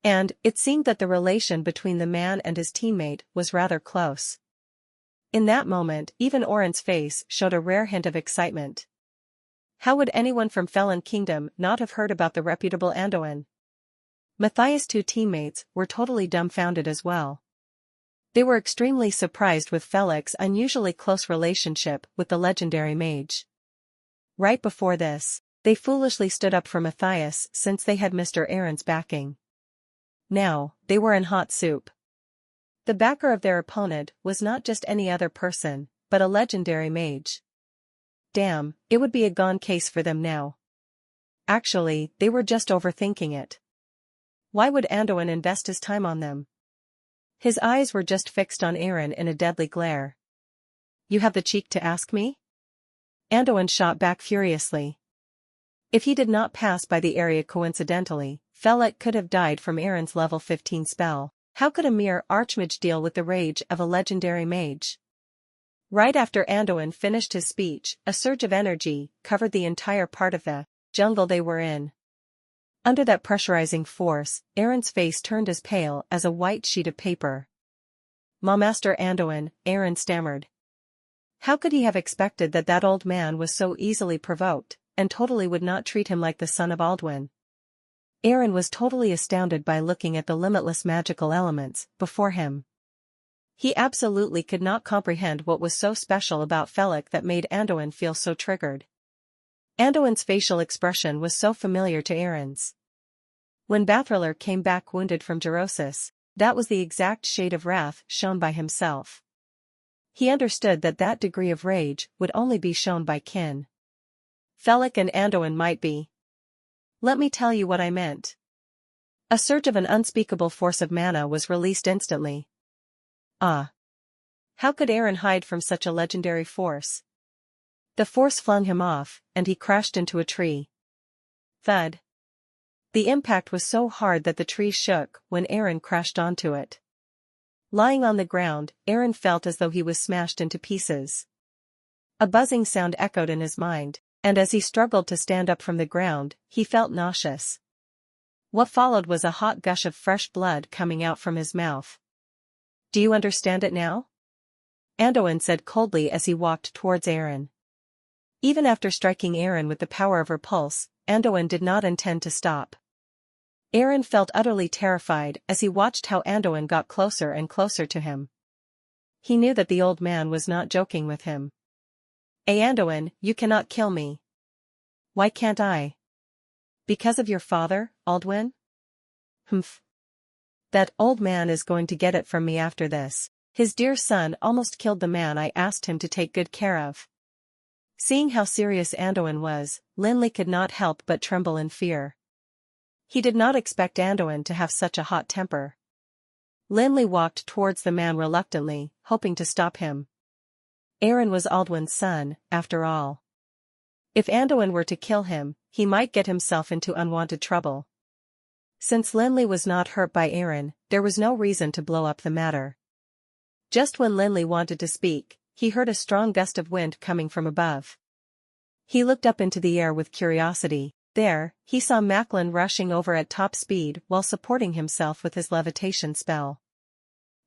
S1: And, it seemed that the relation between the man and his teammate was rather close. In that moment, even Orin's face showed a rare hint of excitement. How would anyone from Felon Kingdom not have heard about the reputable Anduin? Matthias' 2 teammates were totally dumbfounded as well. They were extremely surprised with Felix's unusually close relationship with the legendary mage. Right before this, they foolishly stood up for Matthias since they had Mr. Aaron's backing. Now, they were in hot soup. The backer of their opponent was not just any other person, but a legendary mage. Damn, it would be a gone case for them now. Actually, they were just overthinking it. Why would Anduin invest his time on them? His eyes were just fixed on Aaron in a deadly glare. You have the cheek to ask me? Anduin shot back furiously. If he did not pass by the area coincidentally, Felix could have died from Aaron's level 15 spell. How could a mere archmage deal with the rage of a legendary mage? Right after Anduin finished his speech, a surge of energy covered the entire part of the jungle they were in. Under that pressurizing force, Aaron's face turned as pale as a white sheet of paper. Master Anduin, Aaron stammered. How could he have expected that old man was so easily provoked, and totally would not treat him like the son of Aldwin? Aaron was totally astounded by looking at the limitless magical elements before him. He absolutely could not comprehend what was so special about Felix that made Anduin feel so triggered. Anduin's facial expression was so familiar to Aaron's. When Bathriller came back wounded from Gerosis, That was the exact shade of wrath shown by himself. He understood that that degree of rage would only be shown by kin. Felek and Anduin might be. Let me tell you what I meant. A surge of an unspeakable force of mana was released instantly. Ah! How could Eren hide from such a legendary force? The force flung him off, and he crashed into a tree. Thud. The impact was so hard that the tree shook when Eren crashed onto it. Lying on the ground, Eren felt as though he was smashed into pieces. A buzzing sound echoed in his mind, and as he struggled to stand up from the ground, he felt nauseous. What followed was a hot gush of fresh blood coming out from his mouth. Do you understand it now? Anduin said coldly as he walked towards Eren. Even after striking Eren with the power of her pulse, Anduin did not intend to stop. Eren felt utterly terrified as he watched how Anduin got closer and closer to him. He knew that the old man was not joking with him. Anduin, you cannot kill me. Why can't I? Because of your father, Aldwin? Humph. That old man is going to get it from me after this. His dear son almost killed the man I asked him to take good care of. Seeing how serious Anduin was, Lin Li could not help but tremble in fear. He did not expect Anduin to have such a hot temper. Lin Li walked towards the man reluctantly, hoping to stop him. Eren was Aldwin's son, after all. If Anduin were to kill him, he might get himself into unwanted trouble. Since Lin Li was not hurt by Eren, there was no reason to blow up the matter. Just when Lin Li wanted to speak, he heard a strong gust of wind coming from above. He looked up into the air with curiosity. There, he saw Macklin rushing over at top speed while supporting himself with his levitation spell.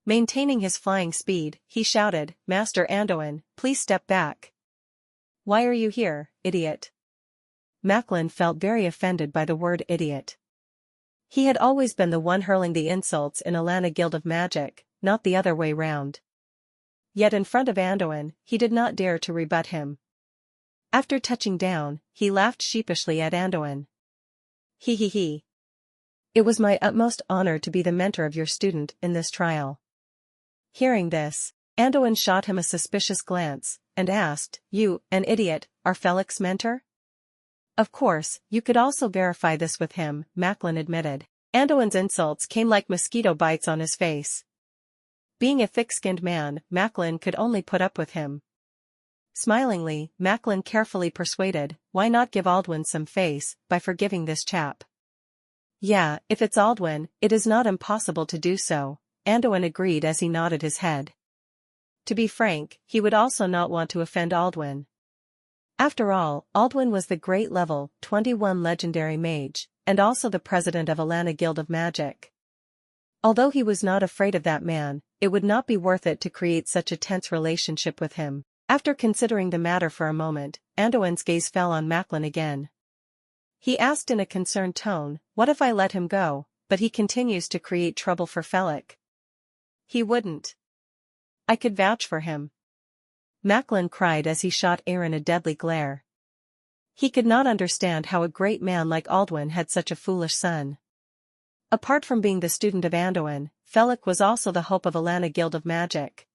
S1: Maintaining his flying speed, he shouted, "Master Anduin, please step back." "Why are you here, idiot?" Macklin felt very offended by the word idiot. He had always been the one hurling the insults in Alana Guild of Magic, not the other way round. Yet in front of Anduin, he did not dare to rebut him. After touching down, he laughed sheepishly at Anduin. He. It was my utmost honor to be the mentor of your student in this trial. Hearing this, Anduin shot him a suspicious glance, and asked, "You, an idiot, are Felek's mentor?" "Of course, you could also verify this with him," Macklin admitted. Anduin's insults came like mosquito bites on his face. Being a thick-skinned man, Macklin could only put up with him. Smilingly, Macklin carefully persuaded, "Why not give Aldwin some face, by forgiving this chap?" "Yeah, if it's Aldwin, it is not impossible to do so," Anduin agreed as he nodded his head. To be frank, he would also not want to offend Aldwin. After all, Aldwin was the great level 21 legendary mage, and also the president of Alana Guild of Magic. Although he was not afraid of that man, it would not be worth it to create such a tense relationship with him. After considering the matter for a moment, Anduin's gaze fell on Macklin again. He asked in a concerned tone, "What if I let him go, but he continues to create trouble for Felek?" "He wouldn't. I could vouch for him." Macklin cried as he shot Eren a deadly glare. He could not understand how a great man like Aldwin had such a foolish son. Apart from being the student of Anduin, Felek was also the hope of Alana Guild of Magic.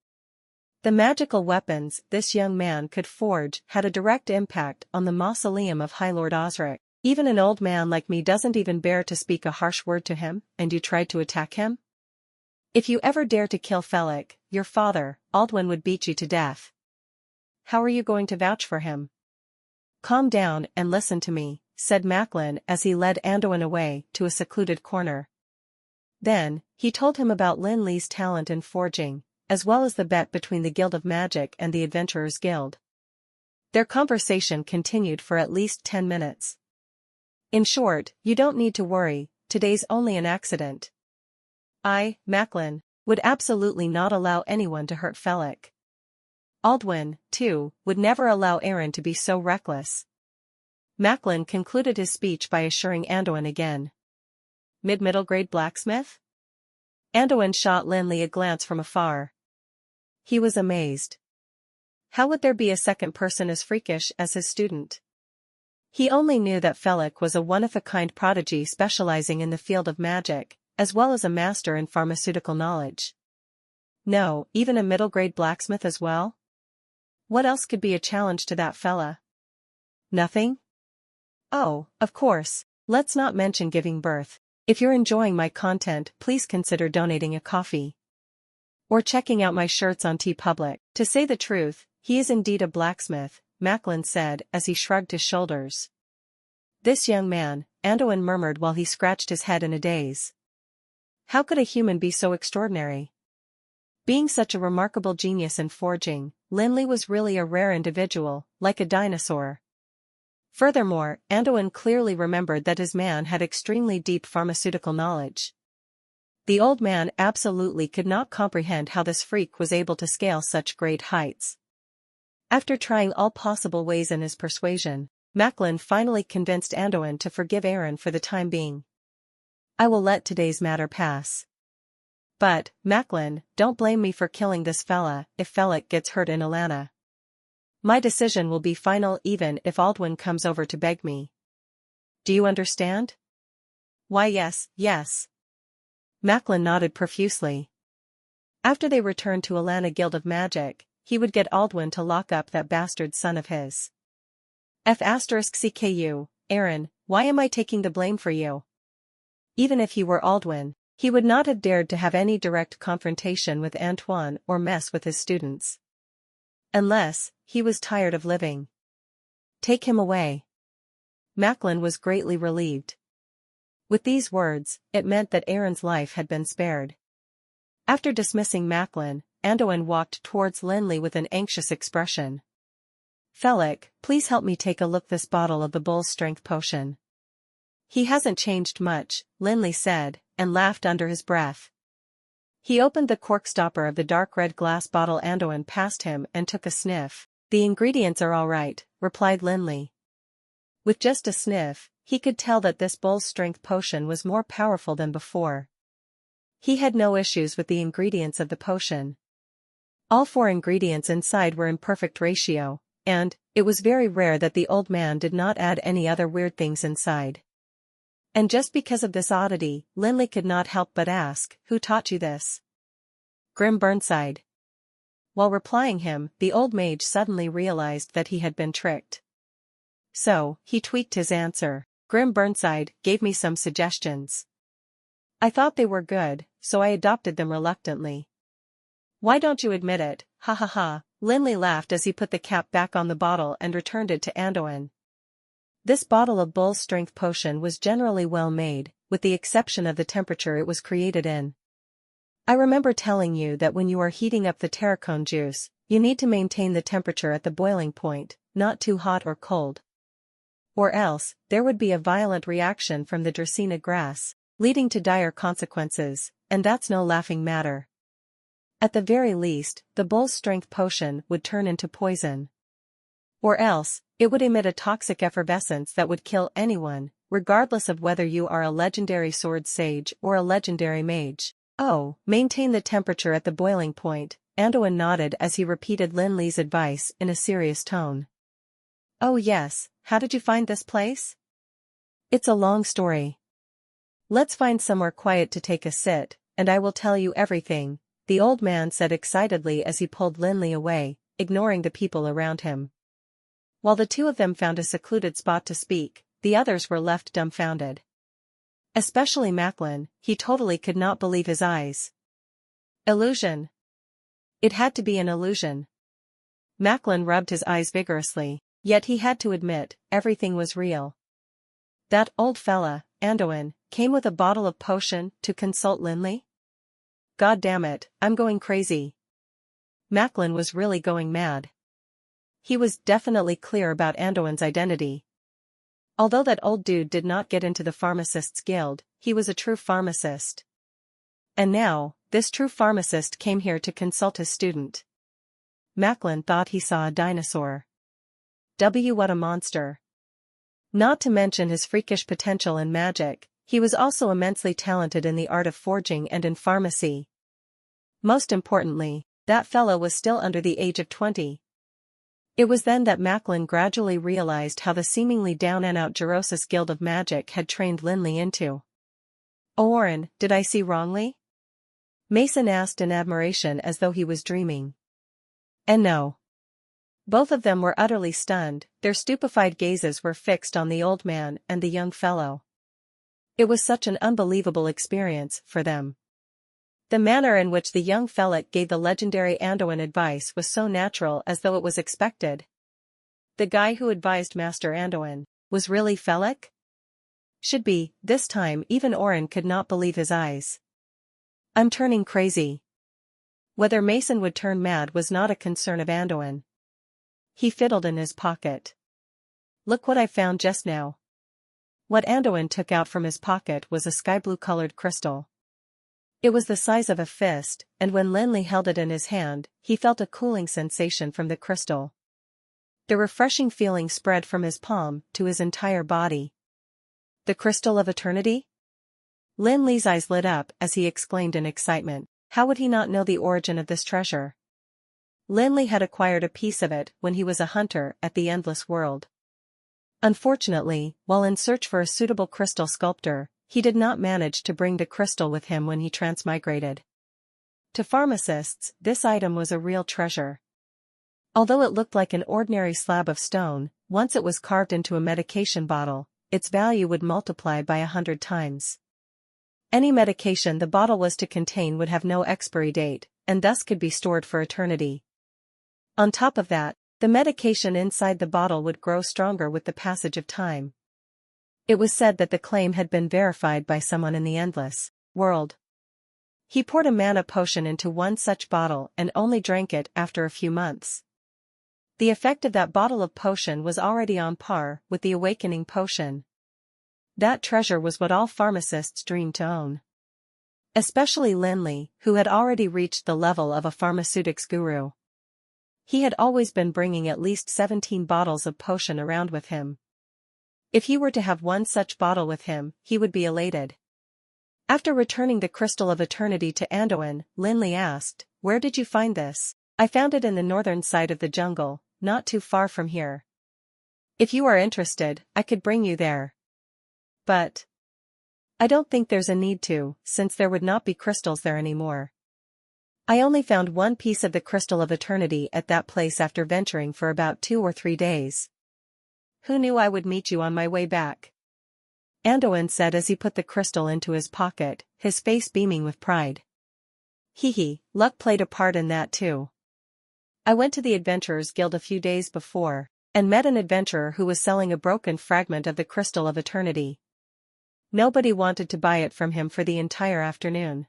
S1: The magical weapons this young man could forge had a direct impact on the mausoleum of High Lord Osric. "Even an old man like me doesn't even bear to speak a harsh word to him, and you tried to attack him? If you ever dare to kill Felek, your father, Aldwin would beat you to death. How are you going to vouch for him?" "Calm down and listen to me," said Macklin as he led Anduin away to a secluded corner. Then, he told him about Lin Li's talent in forging, as well as the bet between the Guild of Magic and the Adventurers Guild. Their conversation continued for at least 10 minutes. "In short, you don't need to worry, today's only an accident. I, Macklin, would absolutely not allow anyone to hurt Felek. Aldwin, too, would never allow Eren to be so reckless." Macklin concluded his speech by assuring Anduin again. "Mid-middle grade blacksmith?" Anduin shot Lin Li a glance from afar. He was amazed. How would there be a second person as freakish as his student? He only knew that Felek was a one-of-a-kind prodigy specializing in the field of magic, as well as a master in pharmaceutical knowledge. No, even a middle-grade blacksmith as well? What else could be a challenge to that fella? Nothing? Oh, of course, let's not mention giving birth. If you're enjoying my content, please consider donating a coffee. Or checking out my shirts on TeePublic. To say the truth, he is indeed a blacksmith, Macklin said as he shrugged his shoulders. This young man, Anduin murmured while he scratched his head in a daze. How could a human be so extraordinary? Being such a remarkable genius in forging, Lin Li was really a rare individual, like a dinosaur. Furthermore, Anduin clearly remembered that his man had extremely deep pharmaceutical knowledge. The old man absolutely could not comprehend how this freak was able to scale such great heights. After trying all possible ways in his persuasion, Macklin finally convinced Anduin to forgive Aaron for the time being. I will let today's matter pass. But, Macklin, don't blame me for killing this fella if Felix gets hurt in Alana. My decision will be final even if Aldwin comes over to beg me. Do you understand? Why yes, yes. Macklin nodded profusely. After they returned to Alana Guild of Magic, he would get Aldwin to lock up that bastard son of his. F***CKU, Aaron, why am I taking the blame for you? Even if he were Aldwin, he would not have dared to have any direct confrontation with Antoine or mess with his students. Unless, he was tired of living. Take him away. Macklin was greatly relieved. With these words, it meant that Aaron's life had been spared. After dismissing Macklin, Anduin walked towards Lin Li with an anxious expression. Felix, please help me take a look this bottle of the bull's strength potion. He hasn't changed much, Lin Li said, and laughed under his breath. He opened the cork stopper of the dark red glass bottle. Anduin passed him and took a sniff. The ingredients are all right, replied Lin Li. With just a sniff, he could tell that this bull's strength potion was more powerful than before. He had no issues with the ingredients of the potion. All 4 ingredients inside were in perfect ratio, and it was very rare that the old man did not add any other weird things inside. And just because of this oddity, Lin Li could not help but ask, who taught you this? Grim Burnside. While replying him, the old mage suddenly realized that he had been tricked. So, he tweaked his answer. Grim Burnside gave me some suggestions. I thought they were good, so I adopted them reluctantly. Why don't you admit it, ha ha ha, Lin Li laughed as he put the cap back on the bottle and returned it to Anduin. This bottle of bull's strength potion was generally well made, with the exception of the temperature it was created in. I remember telling you that when you are heating up the terracone juice, you need to maintain the temperature at the boiling point, not too hot or cold. Or else, there would be a violent reaction from the Dracaena grass, leading to dire consequences, and that's no laughing matter. At the very least, the bull's strength potion would turn into poison. Or else, it would emit a toxic effervescence that would kill anyone, regardless of whether you are a legendary sword sage or a legendary mage. Oh, maintain the temperature at the boiling point, Anduin nodded as he repeated Lin Li's advice in a serious tone. Oh yes, how did you find this place? It's a long story. Let's find somewhere quiet to take a sit, and I will tell you everything, the old man said excitedly as he pulled Lin Li away, ignoring the people around him. While the 2 of them found a secluded spot to speak, the others were left dumbfounded. Especially Macklin, he totally could not believe his eyes. Illusion. It had to be an illusion. Macklin rubbed his eyes vigorously, yet he had to admit, everything was real. That old fella, Anduin, came with a bottle of potion to consult Lin Li? God damn it, I'm going crazy. Macklin was really going mad. He was definitely clear about Anduin's identity. Although that old dude did not get into the pharmacists' guild, he was a true pharmacist. And now, this true pharmacist came here to consult his student. Macklin thought he saw a dinosaur. What a monster. Not to mention his freakish potential in magic, he was also immensely talented in the art of forging and in pharmacy. Most importantly, that fellow was still under the age of 20. It was then that Macklin gradually realized how the seemingly down-and-out Gerosis Guild of Magic had trained Lin Li into Oren, did I see wrongly? Mason asked in admiration as though he was dreaming. And no. Both of them were utterly stunned, their stupefied gazes were fixed on the old man and the young fellow. It was such an unbelievable experience for them. The manner in which the young fellow gave the legendary Anduin advice was so natural as though it was expected. The guy who advised Master Anduin was really Felek? Should be, this time even Oren could not believe his eyes. I'm turning crazy. Whether Mason would turn mad was not a concern of Anduin. He fiddled in his pocket. Look what I found just now. What Anduin took out from his pocket was a sky-blue-colored crystal. It was the size of a fist, and when Lin Li held it in his hand, he felt a cooling sensation from the crystal. The refreshing feeling spread from his palm to his entire body. The crystal of eternity? Lin Li's eyes lit up as he exclaimed in excitement. How would he not know the origin of this treasure? Lin Li had acquired a piece of it when he was a hunter at the Endless World. Unfortunately, while in search for a suitable crystal sculptor, he did not manage to bring the crystal with him when he transmigrated. To pharmacists, this item was a real treasure. Although it looked like an ordinary slab of stone, once it was carved into a medication bottle, its value would multiply by 100 times. Any medication the bottle was to contain would have no expiry date, and thus could be stored for eternity. On top of that, the medication inside the bottle would grow stronger with the passage of time. It was said that the claim had been verified by someone in the Endless World. He poured a mana potion into one such bottle and only drank it after a few months. The effect of that bottle of potion was already on par with the awakening potion. That treasure was what all pharmacists dreamed to own. Especially Lin Li, who had already reached the level of a pharmaceutics guru. He had always been bringing at least 17 bottles of potion around with him. If he were to have one such bottle with him, he would be elated. After returning the crystal of eternity to Anduin, Lin Li asked, "Where did you find this?" "I found it in the northern side of the jungle, not too far from here. If you are interested, I could bring you there." "But I don't think there's a need to, since there would not be crystals there anymore. I only found one piece of the crystal of eternity at that place after venturing for about 2 or 3 days. Who knew I would meet you on my way back?" Anduin said as he put the crystal into his pocket, his face beaming with pride. "Hee, luck played a part in that too. I went to the Adventurers Guild a few days before, and met an adventurer who was selling a broken fragment of the crystal of eternity. Nobody wanted to buy it from him for the entire afternoon.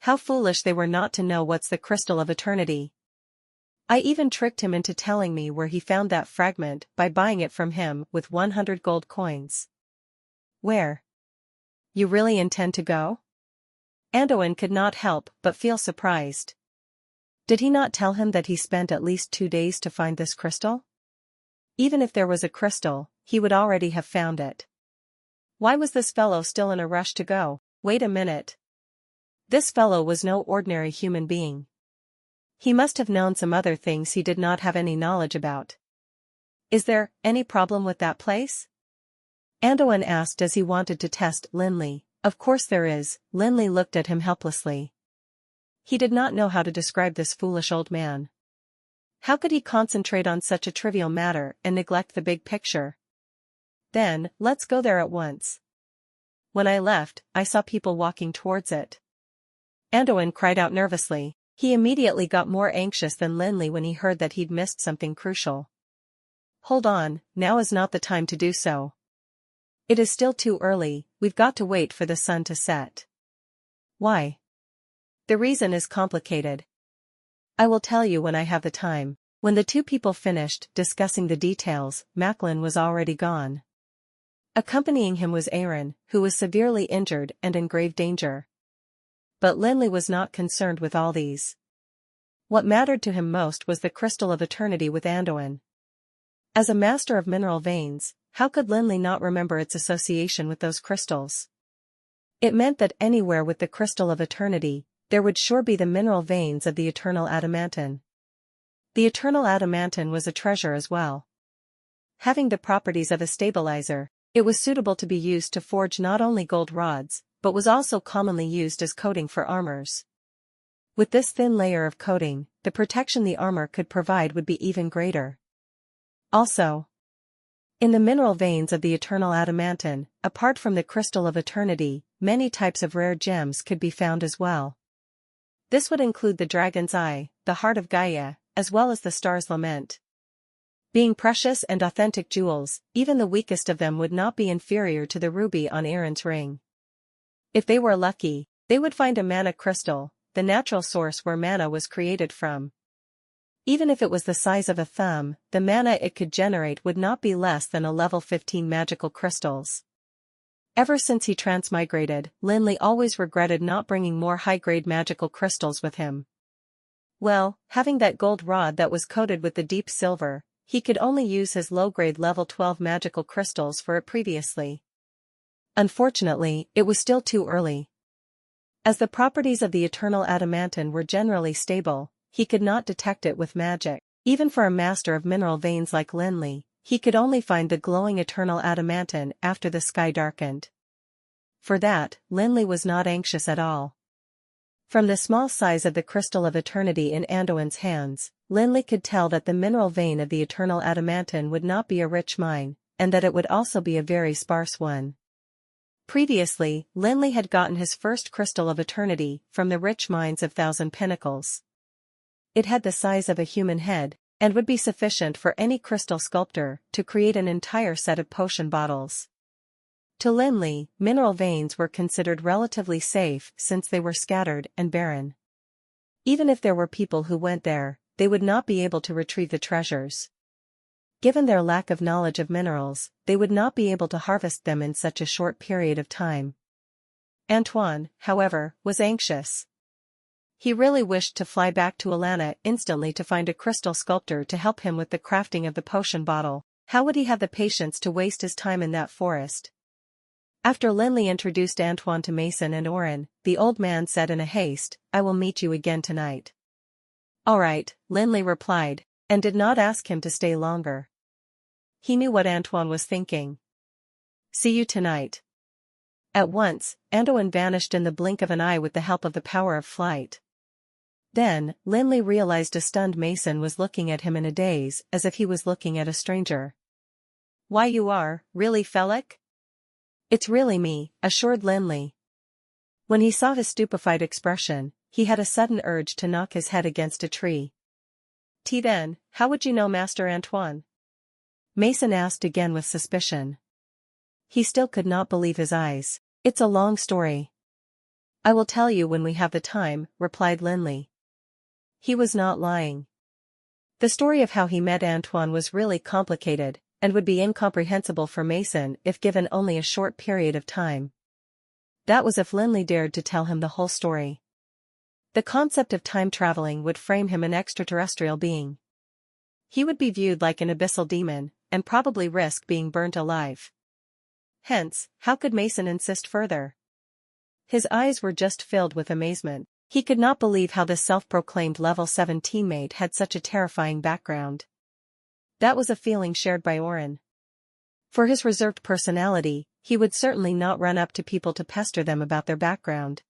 S1: How foolish they were not to know what's the crystal of eternity. I even tricked him into telling me where he found that fragment by buying it from him with 100 gold coins." "Where? You really intend to go?" Anduin could not help but feel surprised. Did he not tell him that he spent at least 2 days to find this crystal? Even if there was a crystal, he would already have found it. Why was this fellow still in a rush to go? Wait a minute. This fellow was no ordinary human being. He must have known some other things he did not have any knowledge about. "Is there any problem with that place?" Anduin asked as he wanted to test Lin Li. "Of course there is." Lin Li looked at him helplessly. He did not know how to describe this foolish old man. How could he concentrate on such a trivial matter and neglect the big picture? "Then, let's go there at once. When I left, I saw people walking towards it." Anduin cried out nervously. He immediately got more anxious than Lin Li when he heard that he'd missed something crucial. "Hold on, now is not the time to do so. It is still too early, we've got to wait for the sun to set." "Why?" "The reason is complicated. I will tell you when I have the time." When the two people finished discussing the details, Macklin was already gone. Accompanying him was Aaron, who was severely injured and in grave danger. But Lin Li was not concerned with all these. What mattered to him most was the crystal of eternity with Anduin. As a master of mineral veins, how could Lin Li not remember its association with those crystals? It meant that anywhere with the crystal of eternity, there would sure be the mineral veins of the eternal adamantine. The eternal adamantine was a treasure as well. Having the properties of a stabilizer, it was suitable to be used to forge not only gold rods, but was also commonly used as coating for armors. With this thin layer of coating, the protection the armor could provide would be even greater. Also, in the mineral veins of the eternal adamantine, apart from the crystal of eternity, many types of rare gems could be found as well. This would include the dragon's eye, the heart of Gaia, as well as the star's lament. Being precious and authentic jewels, even the weakest of them would not be inferior to the ruby on Aaron's ring. If they were lucky, they would find a mana crystal, the natural source where mana was created from. Even if it was the size of a thumb, the mana it could generate would not be less than a level 15 magical crystals. Ever since he transmigrated, Lin Li always regretted not bringing more high-grade magical crystals with him. Well, having that gold rod that was coated with the deep silver, he could only use his low-grade level 12 magical crystals for it previously. Unfortunately, it was still too early. As the properties of the eternal adamantine were generally stable, he could not detect it with magic. Even for a master of mineral veins like Lin Li, he could only find the glowing eternal adamantine after the sky darkened. For that, Lin Li was not anxious at all. From the small size of the crystal of eternity in Anduin's hands, Lin Li could tell that the mineral vein of the eternal adamantine would not be a rich mine, and that it would also be a very sparse one. Previously, Lin Li had gotten his first crystal of eternity from the rich mines of Thousand Pinnacles. It had the size of a human head, and would be sufficient for any crystal sculptor to create an entire set of potion bottles. To Lin Li, mineral veins were considered relatively safe since they were scattered and barren. Even if there were people who went there, they would not be able to retrieve the treasures. Given their lack of knowledge of minerals, they would not be able to harvest them in such a short period of time. Antoine, however, was anxious. He really wished to fly back to Alana instantly to find a crystal sculptor to help him with the crafting of the potion bottle. How would he have the patience to waste his time in that forest? After Lin Li introduced Antoine to Mason and Oren, the old man said in a haste, "I will meet you again tonight." "All right," Lin Li replied, and did not ask him to stay longer. He knew what Antoine was thinking. "See you tonight." At once, Antoine vanished in the blink of an eye with the help of the power of flight. Then, Lin Li realized a stunned Mason was looking at him in a daze, as if he was looking at a stranger. "Why, you are, really Felix?" "It's really me," assured Lin Li. When he saw his stupefied expression, he had a sudden urge to knock his head against a tree. Then, how would you know Master Antoine?" Mason asked again with suspicion. He still could not believe his eyes. "It's a long story. I will tell you when we have the time," replied Lin Li. He was not lying. The story of how he met Antoine was really complicated, and would be incomprehensible for Mason if given only a short period of time. That was if Lin Li dared to tell him the whole story. The concept of time traveling would frame him an extraterrestrial being. He would be viewed like an abyssal demon, and probably risk being burnt alive. Hence, how could Mason insist further? His eyes were just filled with amazement. He could not believe how this self-proclaimed level 7 teammate had such a terrifying background. That was a feeling shared by Oren. For his reserved personality, he would certainly not run up to people to pester them about their background.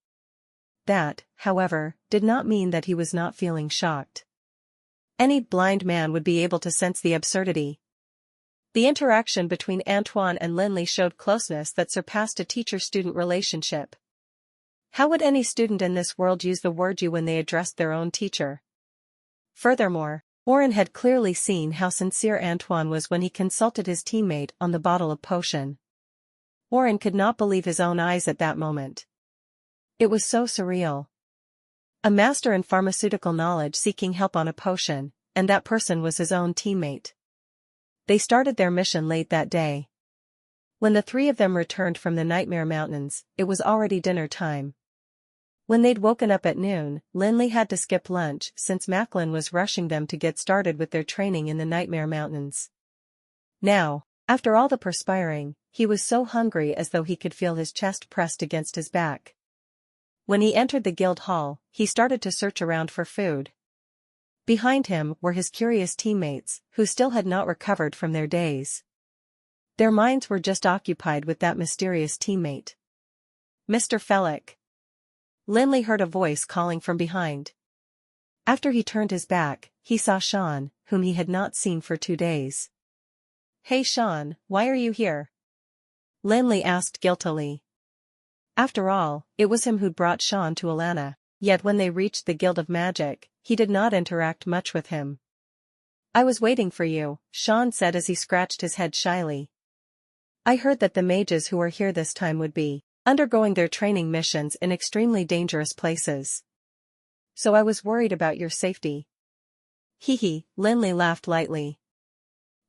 S1: That, however, did not mean that he was not feeling shocked. Any blind man would be able to sense the absurdity. The interaction between Antoine and Lin Li showed closeness that surpassed a teacher-student relationship. How would any student in this world use the word you when they addressed their own teacher? Furthermore, Oren had clearly seen how sincere Antoine was when he consulted his teammate on the bottle of potion. Oren could not believe his own eyes at that moment. It was so surreal. A master in pharmaceutical knowledge seeking help on a potion, and that person was his own teammate. They started their mission late that day. When the three of them returned from the Nightmare Mountains, it was already dinner time. When they'd woken up at noon, Lin Li had to skip lunch since Macklin was rushing them to get started with their training in the Nightmare Mountains. Now, after all the perspiring, he was so hungry as though he could feel his chest pressed against his back. When he entered the guild hall, he started to search around for food. Behind him were his curious teammates, who still had not recovered from their daze. Their minds were just occupied with that mysterious teammate. Mr. Fellick. Lin Li heard a voice calling from behind. After he turned his back, he saw Sean, whom he had not seen for 2 days. Hey Sean, why are you here? Lin Li asked guiltily. After all, it was him who'd brought Sean to Alana, yet when they reached the Guild of Magic, he did not interact much with him. I was waiting for you, Sean said as he scratched his head shyly. I heard that the mages who are here this time would be undergoing their training missions in extremely dangerous places. So I was worried about your safety. Hee, Lin Li laughed lightly.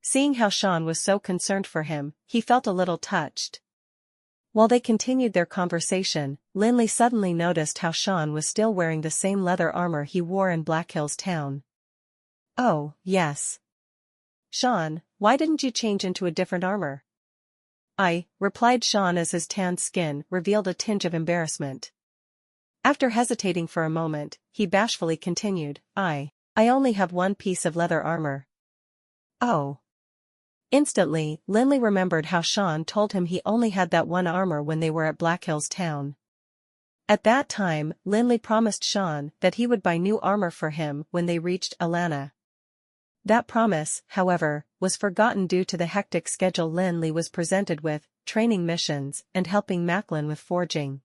S1: Seeing how Sean was so concerned for him, he felt a little touched. While they continued their conversation, Lin Li suddenly noticed how Sean was still wearing the same leather armor he wore in Black Hills Town. Oh, yes. Sean, why didn't you change into a different armor? Replied Sean as his tanned skin revealed a tinge of embarrassment. After hesitating for a moment, he bashfully continued, I only have one piece of leather armor. Oh. Instantly, Lin Li remembered how Sean told him he only had that one armor when they were at Black Hills Town. At that time, Lin Li promised Sean that he would buy new armor for him when they reached Alana. That promise, however, was forgotten due to the hectic schedule Lin Li was presented with, training missions and helping Macklin with forging.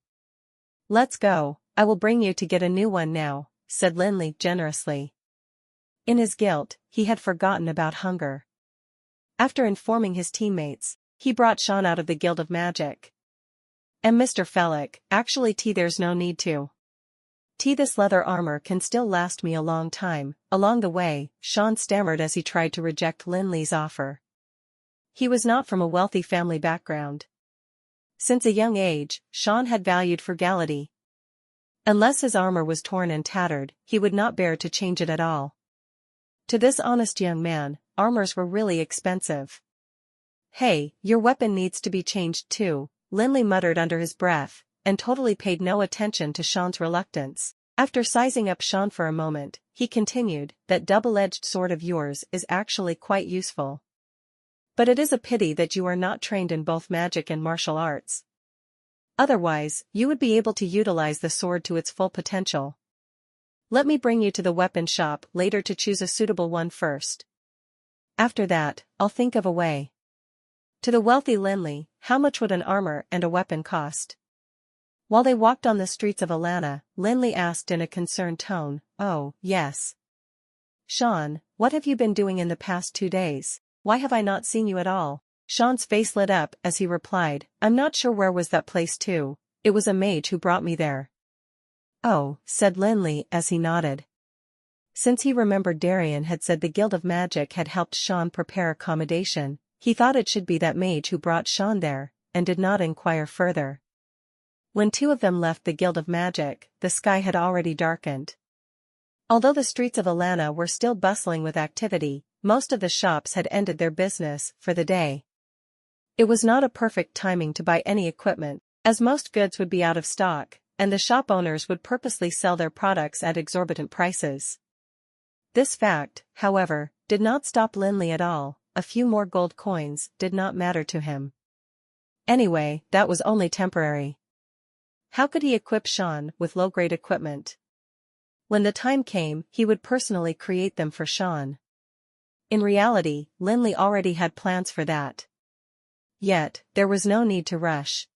S1: Let's go, I will bring you to get a new one now, said Lin Li generously. In his guilt, he had forgotten about hunger. After informing his teammates, he brought Sean out of the Guild of Magic. And Mr. Fellick, actually there's no need to. This leather armor can still last me a long time. Along the way, Sean stammered as he tried to reject Lin Li's offer. He was not from a wealthy family background. Since a young age, Sean had valued frugality. Unless his armor was torn and tattered, he would not bear to change it at all. To this honest young man, armors were really expensive. Hey, your weapon needs to be changed too, Lin Li muttered under his breath, and totally paid no attention to Sean's reluctance. After sizing up Sean for a moment, he continued, that double-edged sword of yours is actually quite useful. But it is a pity that you are not trained in both magic and martial arts. Otherwise, you would be able to utilize the sword to its full potential. Let me bring you to the weapon shop later to choose a suitable one first. After that, I'll think of a way. To the wealthy Lin Li, how much would an armor and a weapon cost? While they walked on the streets of Alana, Lin Li asked in a concerned tone, Oh, yes. Sean, what have you been doing in the past 2 days? Why have I not seen you at all? Sean's face lit up as he replied, I'm not sure where was that place too, it was a mage who brought me there. Oh, said Lin Li as he nodded. Since he remembered Darien had said the Guild of Magic had helped Sean prepare accommodation, he thought it should be that mage who brought Sean there, and did not inquire further. When 2 of them left the Guild of Magic, the sky had already darkened. Although the streets of Alana were still bustling with activity, most of the shops had ended their business for the day. It was not a perfect timing to buy any equipment, as most goods would be out of stock, and the shop owners would purposely sell their products at exorbitant prices. This fact, however, did not stop Lin Li at all. A few more gold coins did not matter to him. Anyway, that was only temporary. How could he equip Sean with low-grade equipment? When the time came, he would personally create them for Sean. In reality, Lin Li already had plans for that. Yet, there was no need to rush.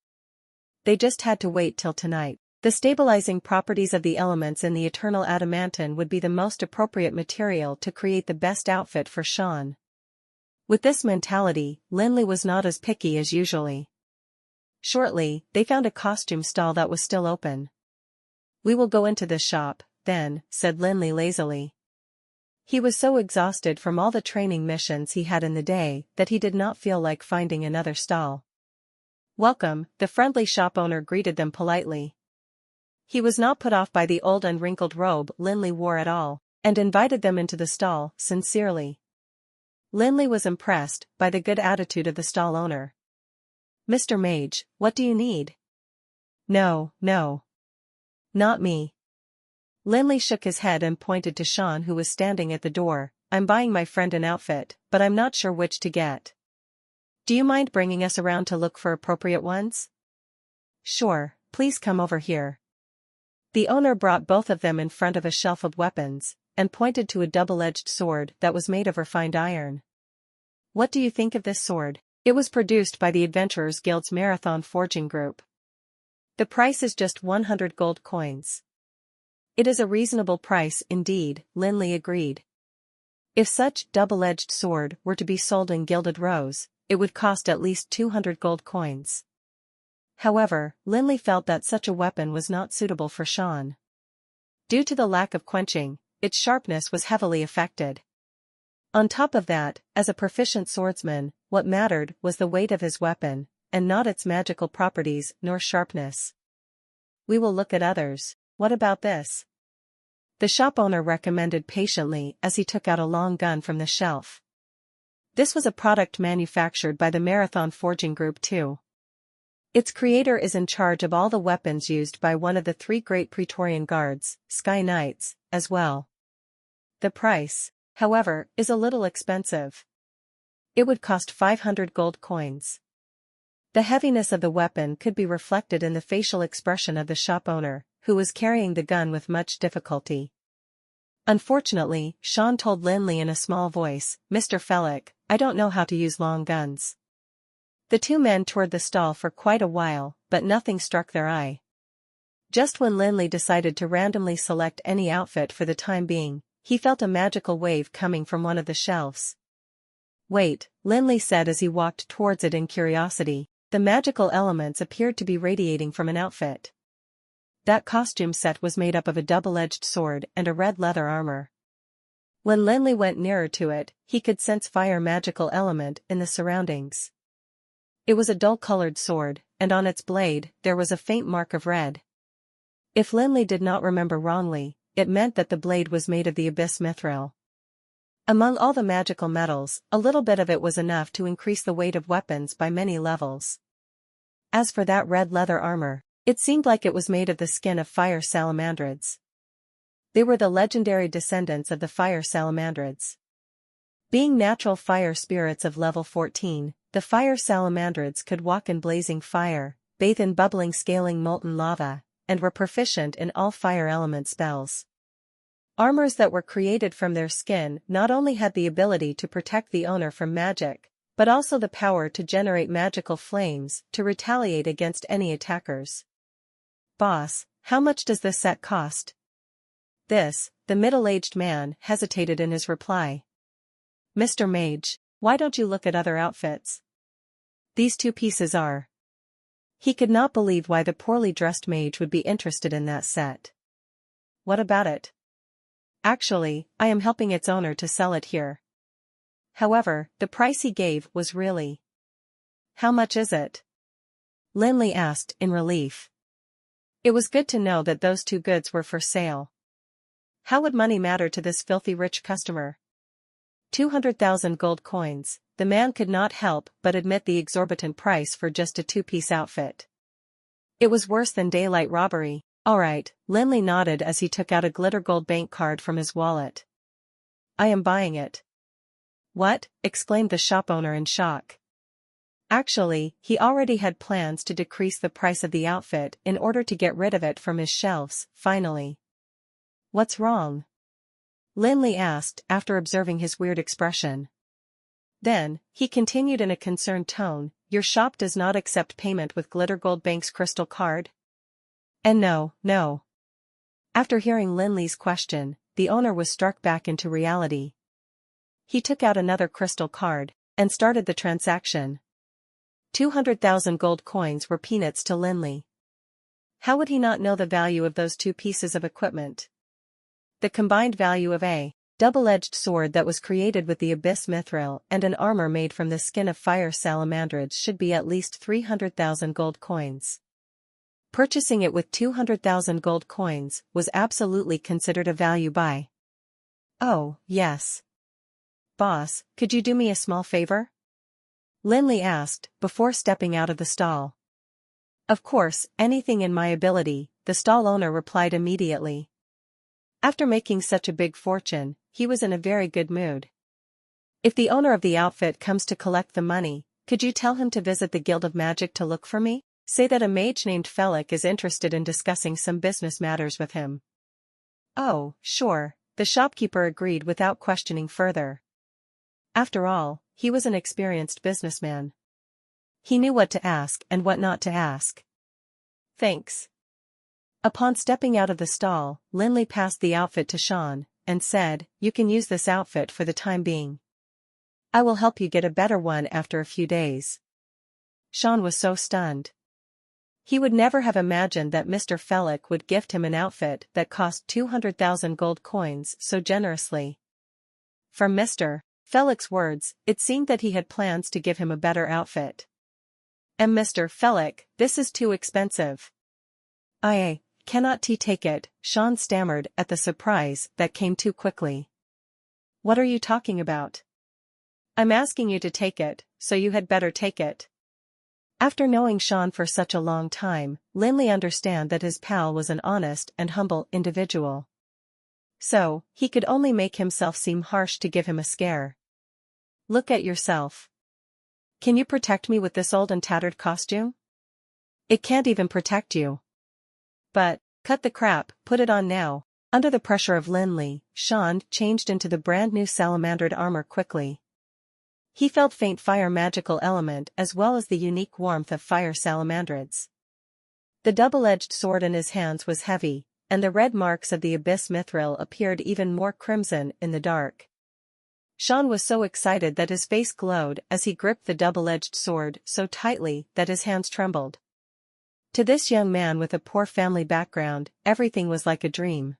S1: They just had to wait till tonight. The stabilizing properties of the elements in the eternal adamantine would be the most appropriate material to create the best outfit for Sean. With this mentality, Lin Li was not as picky as usually. Shortly, they found a costume stall that was still open. We will go into this shop, then, said Lin Li lazily. He was so exhausted from all the training missions he had in the day that he did not feel like finding another stall. Welcome, the friendly shop owner greeted them politely. He was not put off by the old and wrinkled robe Lin Li wore at all, and invited them into the stall, sincerely. Lin Li was impressed by the good attitude of the stall owner. Mr. Mage, what do you need? No. Not me. Lin Li shook his head and pointed to Sean who was standing at the door. I'm buying my friend an outfit, but I'm not sure which to get. Do you mind bringing us around to look for appropriate ones? Sure, please come over here. The owner brought both of them in front of a shelf of weapons, and pointed to a double-edged sword that was made of refined iron. What do you think of this sword? It was produced by the Adventurers Guild's Marathon Forging Group. The price is just 100 gold coins. It is a reasonable price indeed, Lin Li agreed. If such double-edged sword were to be sold in gilded rows, it would cost at least 200 gold coins. However, Lin Li felt that such a weapon was not suitable for Sean. Due to the lack of quenching, its sharpness was heavily affected. On top of that, as a proficient swordsman, what mattered was the weight of his weapon, and not its magical properties nor sharpness. We will look at others. What about this? The shop owner recommended patiently as he took out a long gun from the shelf. This was a product manufactured by the Marathon Forging Group too. Its creator is in charge of all the weapons used by one of the 3 great Praetorian Guards, Sky Knights, as well. The price, however, is a little expensive. It would cost 500 gold coins. The heaviness of the weapon could be reflected in the facial expression of the shop owner, who was carrying the gun with much difficulty. Unfortunately, Sean told Lin Li in a small voice, "Mr. Fellick, I don't know how to use long guns." The two men toured the stall for quite a while, but nothing struck their eye. Just when Lin Li decided to randomly select any outfit for the time being, he felt a magical wave coming from one of the shelves. "Wait," Lin Li said as he walked towards it in curiosity. The magical elements appeared to be radiating from an outfit. That costume set was made up of a double-edged sword and a red leather armor. When Lin Li went nearer to it, he could sense fire magical element in the surroundings. It was a dull-colored sword, and on its blade there was a faint mark of red. If Lin Li did not remember wrongly, it meant that the blade was made of the abyss mithril. Among all the magical metals, a little bit of it was enough to increase the weight of weapons by many levels. As for that red leather armor, it seemed like it was made of the skin of fire salamandrids. They were the legendary descendants of the fire salamandrids. Being natural fire spirits of level 14, the fire salamandrids could walk in blazing fire, bathe in bubbling scaling molten lava, and were proficient in all fire element spells. Armors that were created from their skin not only had the ability to protect the owner from magic, but also the power to generate magical flames to retaliate against any attackers. "Boss, how much does this set cost?" The middle-aged man hesitated in his reply. "Mr. Mage, why don't you look at other outfits? These 2 pieces are." He could not believe why the poorly dressed mage would be interested in that set. "What about it?" "Actually, I am helping its owner to sell it here." However, the price he gave was really. "How much is it?" Lin Li asked in relief. It was good to know that those 2 goods were for sale. How would money matter to this filthy rich customer? 200,000 gold coins. The man could not help but admit the exorbitant price for just a 2-piece outfit. It was worse than daylight robbery. "Alright," Lin Li nodded as he took out a glitter gold bank card from his wallet. "I am buying it." "What?" exclaimed the shop owner in shock. Actually, he already had plans to decrease the price of the outfit in order to get rid of it from his shelves, finally. "What's wrong?" Lin Li asked after observing his weird expression. Then, he continued in a concerned tone, "Your shop does not accept payment with Glitter Gold Bank's crystal card?" And no. After hearing Lin Li's question, the owner was struck back into reality. He took out another crystal card, and started the transaction. 200,000 gold coins were peanuts to Lin Li. How would he not know the value of those 2 pieces of equipment? The combined value of a double-edged sword that was created with the abyss mithril and an armor made from the skin of fire salamandrids should be at least 300,000 gold coins. Purchasing it with 200,000 gold coins was absolutely considered a value buy. "Oh, yes. Boss, could you do me a small favor?" Lin Li asked, before stepping out of the stall. "Of course, anything in my ability," the stall owner replied immediately. After making such a big fortune, he was in a very good mood. "If the owner of the outfit comes to collect the money, could you tell him to visit the Guild of Magic to look for me?" Say that a mage named Felix is interested in discussing some business matters with him. Oh, sure, the shopkeeper agreed without questioning further. After all, he was an experienced businessman. He knew what to ask and what not to ask. Thanks. Upon stepping out of the stall, Lin Li passed the outfit to Sean, and said, "You can use this outfit for the time being. I will help you get a better one after a few days." Sean was so stunned. He would never have imagined that Mr. Felix would gift him an outfit that cost 200,000 gold coins so generously. From Mr. Felix's words, it seemed that he had plans to give him a better outfit. "And Mr. Felix, this is too expensive. I cannot take it," Sean stammered at the surprise that came too quickly. "What are you talking about? I'm asking you to take it, so you had better take it." After knowing Sean for such a long time, Lin Li understood that his pal was an honest and humble individual. So, he could only make himself seem harsh to give him a scare. "Look at yourself. Can you protect me with this old and tattered costume? It can't even protect you. But, cut the crap, put it on now." Under the pressure of Lin Li, Sean changed into the brand new salamandered armor quickly. He felt faint fire magical element as well as the unique warmth of fire salamandrids. The double-edged sword in his hands was heavy, and the red marks of the abyss mithril appeared even more crimson in the dark. Sean was so excited that his face glowed as he gripped the double-edged sword so tightly that his hands trembled. To this young man with a poor family background, everything was like a dream.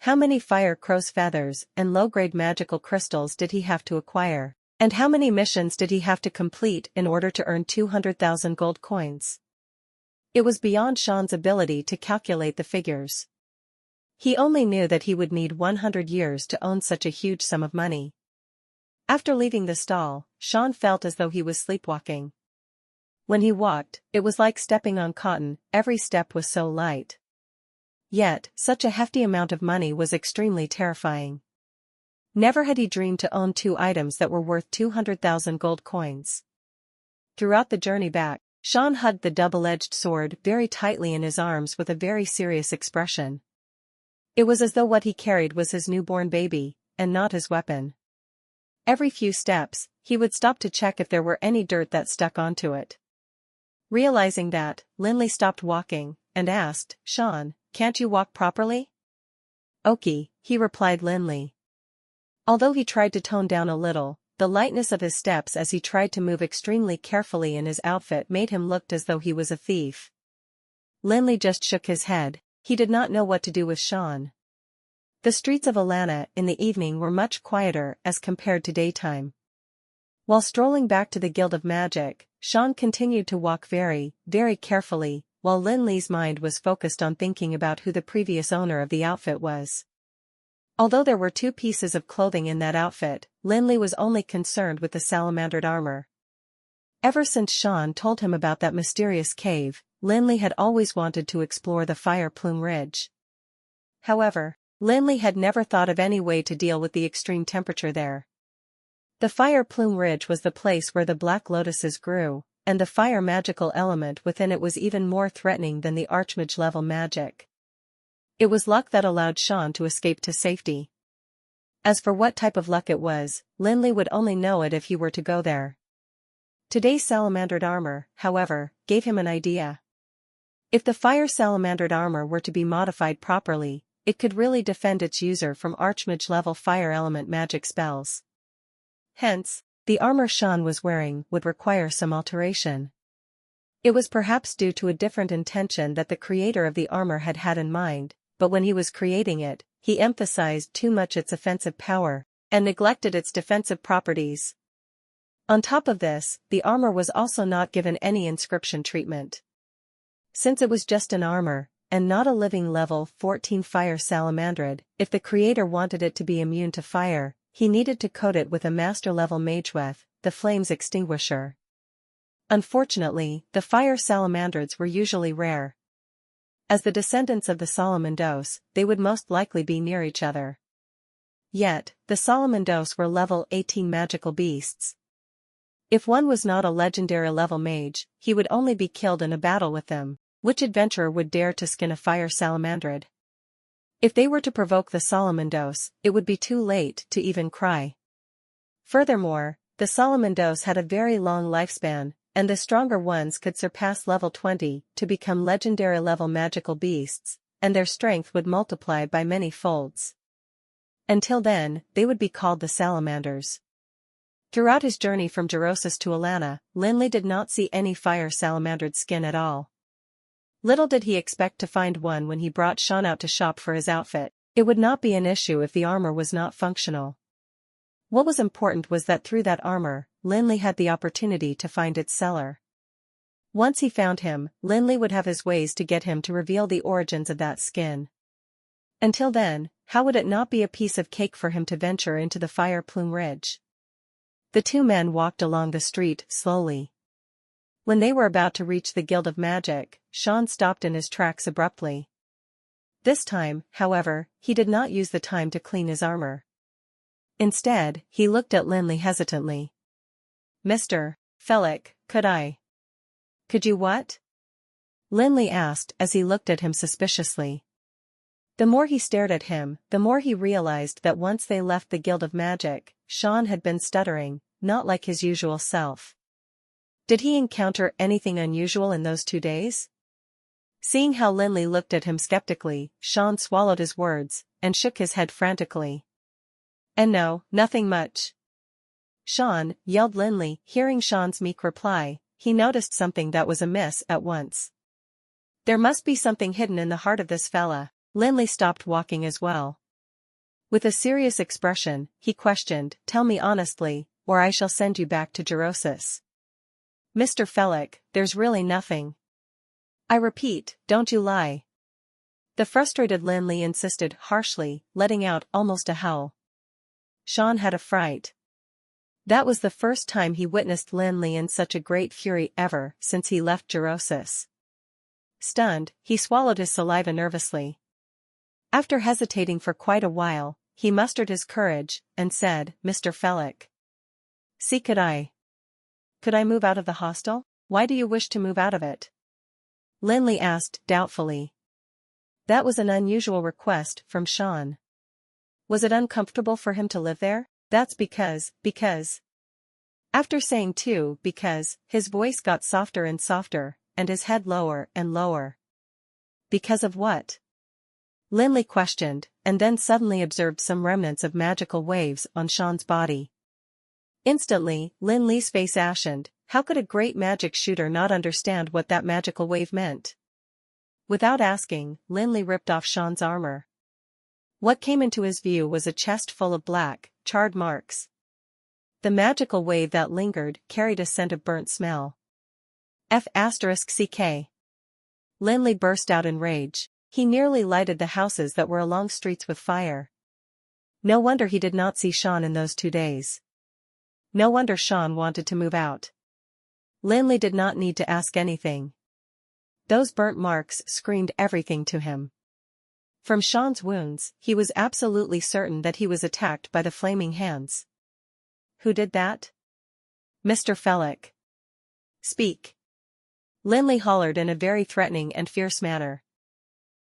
S1: How many fire crow's feathers and low-grade magical crystals did he have to acquire? And how many missions did he have to complete in order to earn 200,000 gold coins? It was beyond Sean's ability to calculate the figures. He only knew that he would need 100 years to own such a huge sum of money. After leaving the stall, Sean felt as though he was sleepwalking. When he walked, it was like stepping on cotton, every step was so light. Yet, such a hefty amount of money was extremely terrifying. Never had he dreamed to own two items that were worth 200,000 gold coins. Throughout the journey back, Sean hugged the double-edged sword very tightly in his arms with a very serious expression. It was as though what he carried was his newborn baby, and not his weapon. Every few steps, he would stop to check if there were any dirt that stuck onto it. Realizing that, Lin Li stopped walking, and asked, "Sean, can't you walk properly?" "Okay," he replied Lin Li. Although he tried to tone down a little, the lightness of his steps as he tried to move extremely carefully in his outfit made him look as though he was a thief. Lin Li just shook his head, he did not know what to do with Sean. The streets of Alana in the evening were much quieter as compared to daytime. While strolling back to the Guild of Magic, Sean continued to walk very, very carefully, while Lin Li's mind was focused on thinking about who the previous owner of the outfit was. Although there were two pieces of clothing in that outfit, Lin Li was only concerned with the salamandered armor. Ever since Sean told him about that mysterious cave, Lin Li had always wanted to explore the Fire Plume Ridge. However, Lin Li had never thought of any way to deal with the extreme temperature there. The Fire Plume Ridge was the place where the black lotuses grew, and the fire magical element within it was even more threatening than the archmage level magic. It was luck that allowed Sean to escape to safety. As for what type of luck it was, Lin Li would only know it if he were to go there. Today's salamandered armor, however, gave him an idea. If the fire salamandered armor were to be modified properly, it could really defend its user from archmage level fire element magic spells. Hence, the armor Sean was wearing would require some alteration. It was perhaps due to a different intention that the creator of the armor had had in mind, but when he was creating it, he emphasized too much its offensive power, and neglected its defensive properties. On top of this, the armor was also not given any inscription treatment. Since it was just an armor, and not a living level 14 fire salamandrid, if the creator wanted it to be immune to fire, he needed to coat it with a master-level mageweth, the flame's extinguisher. Unfortunately, the fire salamandrids were usually rare. As the descendants of the Salamandos, they would most likely be near each other. Yet, the Salamandos were level 18 magical beasts. If one was not a legendary level mage, he would only be killed in a battle with them. Which adventurer would dare to skin a fire salamandrid? If they were to provoke the Salamandos, it would be too late to even cry. Furthermore, the Salamandos had a very long lifespan, and the stronger ones could surpass level 20 to become legendary level magical beasts, and their strength would multiply by many folds. Until then, they would be called the salamanders. Throughout his journey from Gerosis to Alana, Lin Li did not see any fire salamandrid skin at all. Little did he expect to find one when he brought Sean out to shop for his outfit. It would not be an issue if the armor was not functional. What was important was that through that armor, Lin Li had the opportunity to find its seller. Once he found him, Lin Li would have his ways to get him to reveal the origins of that skin. Until then, how would it not be a piece of cake for him to venture into the Fire Plume Ridge? The two men walked along the street slowly. When they were about to reach the Guild of Magic, Sean stopped in his tracks abruptly. This time, however, he did not use the time to clean his armor. Instead, he looked at Lin Li hesitantly. "Mr. Felic, could you what?" Lin Li asked as he looked at him suspiciously. The more he stared at him, the more he realized that once they left the Guild of Magic, Sean had been stuttering, not like his usual self. Did he encounter anything unusual in those 2 days? Seeing how Lin Li looked at him skeptically, Sean swallowed his words, and shook his head frantically. "And no, nothing much." "Sean," yelled Lin Li, hearing Sean's meek reply, he noticed something that was amiss at once. There must be something hidden in the heart of this fella. Lin Li stopped walking as well. With a serious expression, he questioned, "Tell me honestly, or I shall send you back to Gerosis." "Mr. Felic, there's really nothing. I repeat, don't you lie." The frustrated Lin Li insisted harshly, letting out almost a howl. Sean had a fright. That was the first time he witnessed Lin Li in such a great fury ever since he left Gerosis. Stunned, he swallowed his saliva nervously. After hesitating for quite a while, he mustered his courage, and said, "Mr. Felic. See, could I move out of the hostel?" "Why do you wish to move out of it?" Lin Li asked doubtfully. That was an unusual request from Sean. Was it uncomfortable for him to live there? "That's because. After saying because, his voice got softer and softer, and his head lower and lower. "Because of what?" Lin Li questioned, and then suddenly observed some remnants of magical waves on Sean's body. Instantly, Lin Li's face ashened. How could a great magic shooter not understand what that magical wave meant? Without asking, Lin Li ripped off Sean's armor. What came into his view was a chest full of black, charred marks. The magical wave that lingered carried a scent of burnt smell. F***ck. Lin Li burst out in rage. He nearly lighted the houses that were along streets with fire. No wonder he did not see Sean in those 2 days. No wonder Sean wanted to move out. Lin Li did not need to ask anything. Those burnt marks screamed everything to him. From Sean's wounds, he was absolutely certain that he was attacked by the flaming hands. Who did that? "Mr. Felic. Speak." Lin Li hollered in a very threatening and fierce manner.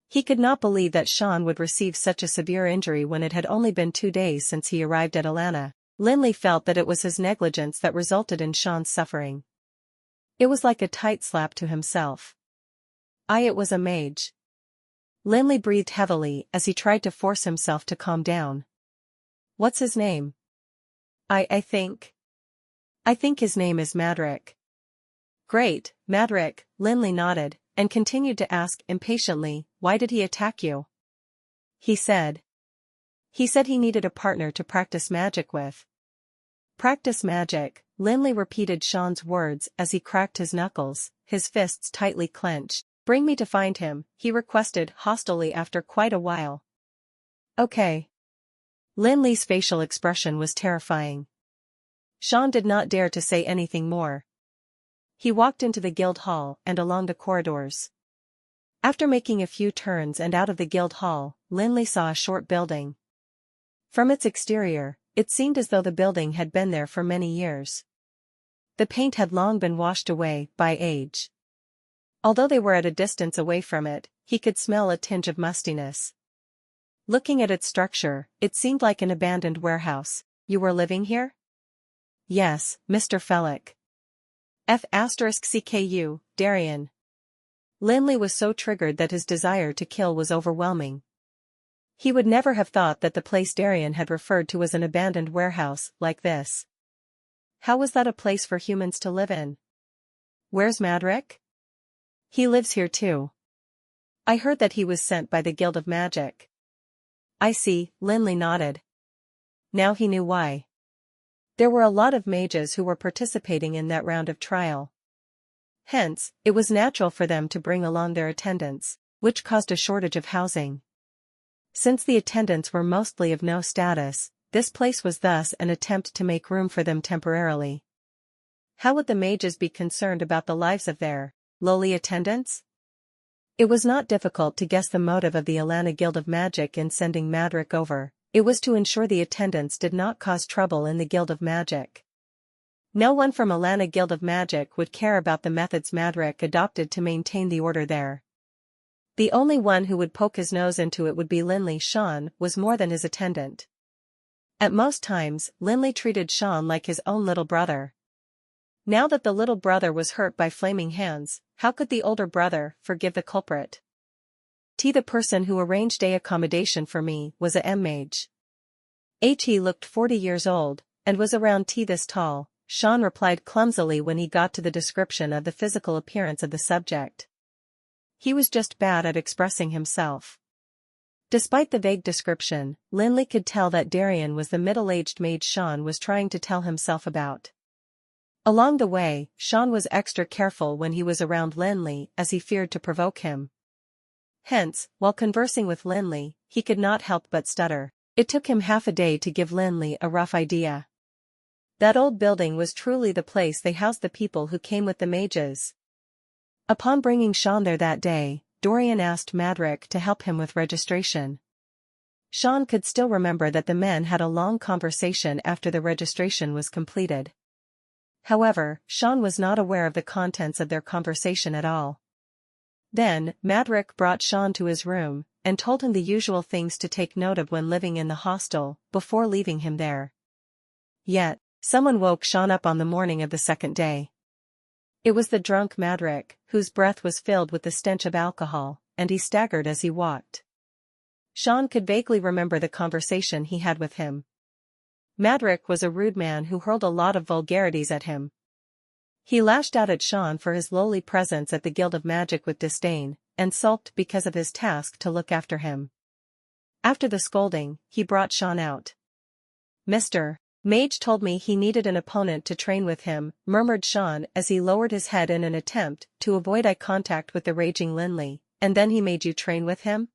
S1: He could not believe that Sean would receive such a severe injury when it had only been 2 days since he arrived at Alana. Lin Li felt that it was his negligence that resulted in Sean's suffering. It was like a tight slap to himself. It was a mage. Lin Li breathed heavily as he tried to force himself to calm down. "What's his name?" I think his name is Madrick." "Great, Madrick," Lin Li nodded, and continued to ask impatiently, "Why did he attack you?" He said he needed a partner to practice magic with." "Practice magic," Lin Li repeated Sean's words as he cracked his knuckles, his fists tightly clenched. "Bring me to find him," he requested hostilely after quite a while. "Okay." Lin Li's facial expression was terrifying. Sean did not dare to say anything more. He walked into the guild hall and along the corridors. After making a few turns and out of the guild hall, Lin Li saw a short building. From its exterior, it seemed as though the building had been there for many years. The paint had long been washed away by age. Although they were at a distance away from it, he could smell a tinge of mustiness. Looking at its structure, it seemed like an abandoned warehouse. You were living here? Yes, Mr. Fellick. F***CKU, Darien. Lin Li was so triggered that his desire to kill was overwhelming. He would never have thought that the place Darien had referred to as an abandoned warehouse like this. How was that a place for humans to live in? Where's Madrick? He lives here too. I heard that he was sent by the Guild of Magic. I see, Lin Li nodded. Now he knew why. There were a lot of mages who were participating in that round of trial. Hence, it was natural for them to bring along their attendants, which caused a shortage of housing. Since the attendants were mostly of no status, this place was thus an attempt to make room for them temporarily. How would the mages be concerned about the lives of their lowly attendants? It was not difficult to guess the motive of the Alana Guild of Magic in sending Madrick over. It was to ensure the attendants did not cause trouble in the Guild of Magic. No one from Alana Guild of Magic would care about the methods Madrick adopted to maintain the order there. The only one who would poke his nose into it would be Lin Li. Sean was more than his attendant. At most times, Lin Li treated Sean like his own little brother. Now that the little brother was hurt by flaming hands, how could the older brother forgive the culprit? The person who arranged a accommodation for me was a mage. He looked 40 years old, and was around this tall, Sean replied clumsily when he got to the description of the physical appearance of the subject. He was just bad at expressing himself. Despite the vague description, Lin Li could tell that Darien was the middle-aged mage Sean was trying to tell himself about. Along the way, Sean was extra careful when he was around Lin Li as he feared to provoke him. Hence, while conversing with Lin Li, he could not help but stutter. It took him half a day to give Lin Li a rough idea. That old building was truly the place they housed the people who came with the mages. Upon bringing Sean there that day, Dorian asked Madrick to help him with registration. Sean could still remember that the men had a long conversation after the registration was completed. However, Sean was not aware of the contents of their conversation at all. Then, Madrick brought Sean to his room, and told him the usual things to take note of when living in the hostel, before leaving him there. Yet, someone woke Sean up on the morning of the second day. It was the drunk Madrick, whose breath was filled with the stench of alcohol, and he staggered as he walked. Sean could vaguely remember the conversation he had with him. Madrick was a rude man who hurled a lot of vulgarities at him. He lashed out at Sean for his lowly presence at the Guild of Magic with disdain, and sulked because of his task to look after him. After the scolding, he brought Sean out. "Mr. Mage told me he needed an opponent to train with him," murmured Sean as he lowered his head in an attempt to avoid eye contact with the raging Lin Li. "And then he made you train with him?"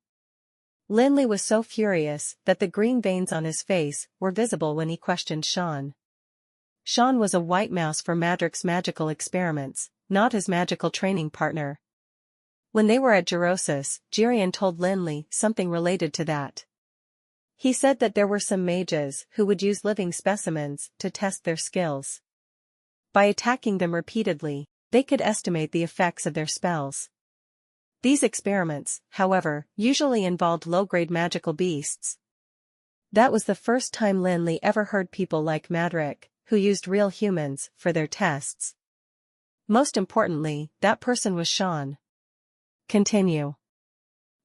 S1: Lin Li was so furious that the green veins on his face were visible when he questioned Sean. Sean was a white mouse for Madrick's magical experiments, not his magical training partner. When they were at Gerosis, Jirian told Lin Li something related to that. He said that there were some mages who would use living specimens to test their skills. By attacking them repeatedly, they could estimate the effects of their spells. These experiments, however, usually involved low-grade magical beasts. That was the first time Lin Li ever heard people like Madrick, who used real humans for their tests. Most importantly, that person was Sean. Continue.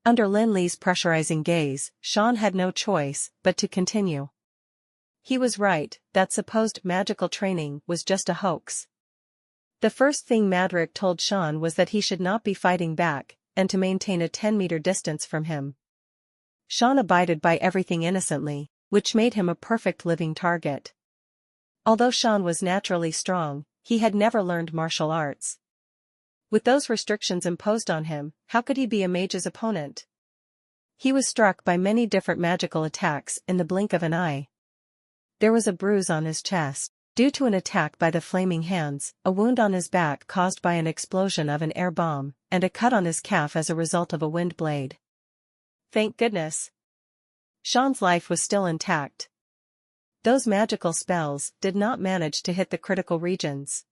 S1: Under Lin Li's pressurizing gaze, Sean had no choice but to continue. He was right, that supposed magical training was just a hoax. The first thing Madrick told Sean was that he should not be fighting back, and to maintain a 10-meter distance from him. Sean abided by everything innocently, which made him a perfect living target. Although Sean was naturally strong, he had never learned martial arts. With those restrictions imposed on him, how could he be a mage's opponent? He was struck by many different magical attacks in the blink of an eye. There was a bruise on his chest, due to an attack by the flaming hands, a wound on his back caused by an explosion of an air bomb, and a cut on his calf as a result of a wind blade. Thank goodness. Sean's life was still intact. Those magical spells did not manage to hit the critical regions.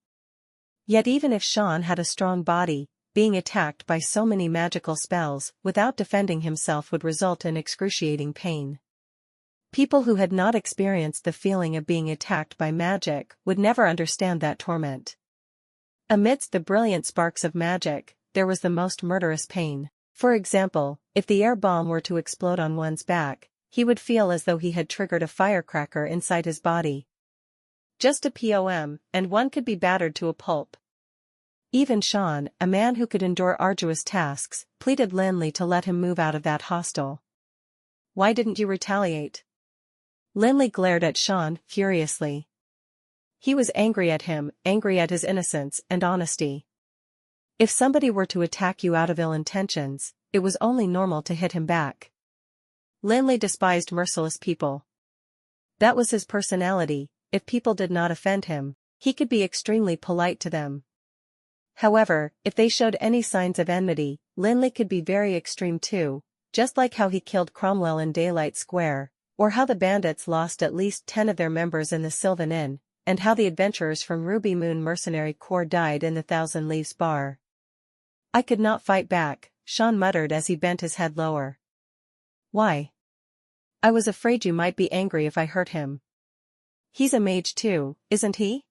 S1: Yet even if Sean had a strong body, being attacked by so many magical spells without defending himself would result in excruciating pain. People who had not experienced the feeling of being attacked by magic would never understand that torment. Amidst the brilliant sparks of magic, there was the most murderous pain. For example, if the air bomb were to explode on one's back, he would feel as though he had triggered a firecracker inside his body. Just a POM, and one could be battered to a pulp. Even Sean, a man who could endure arduous tasks, pleaded Lin Li to let him move out of that hostel. Why didn't you retaliate? Lin Li glared at Sean furiously. He was angry at him, angry at his innocence and honesty. If somebody were to attack you out of ill intentions, it was only normal to hit him back. Lin Li despised merciless people. That was his personality. If people did not offend him, he could be extremely polite to them. However, if they showed any signs of enmity, Lin Li could be very extreme too, just like how he killed Cromwell in Daylight Square, or how the bandits lost at least 10 of their members in the Sylvan Inn, and how the adventurers from Ruby Moon Mercenary Corps died in the Thousand Leaves Bar. I could not fight back, Sean muttered as he bent his head lower. Why? I was afraid you might be angry if I hurt him. He's a mage too, isn't he?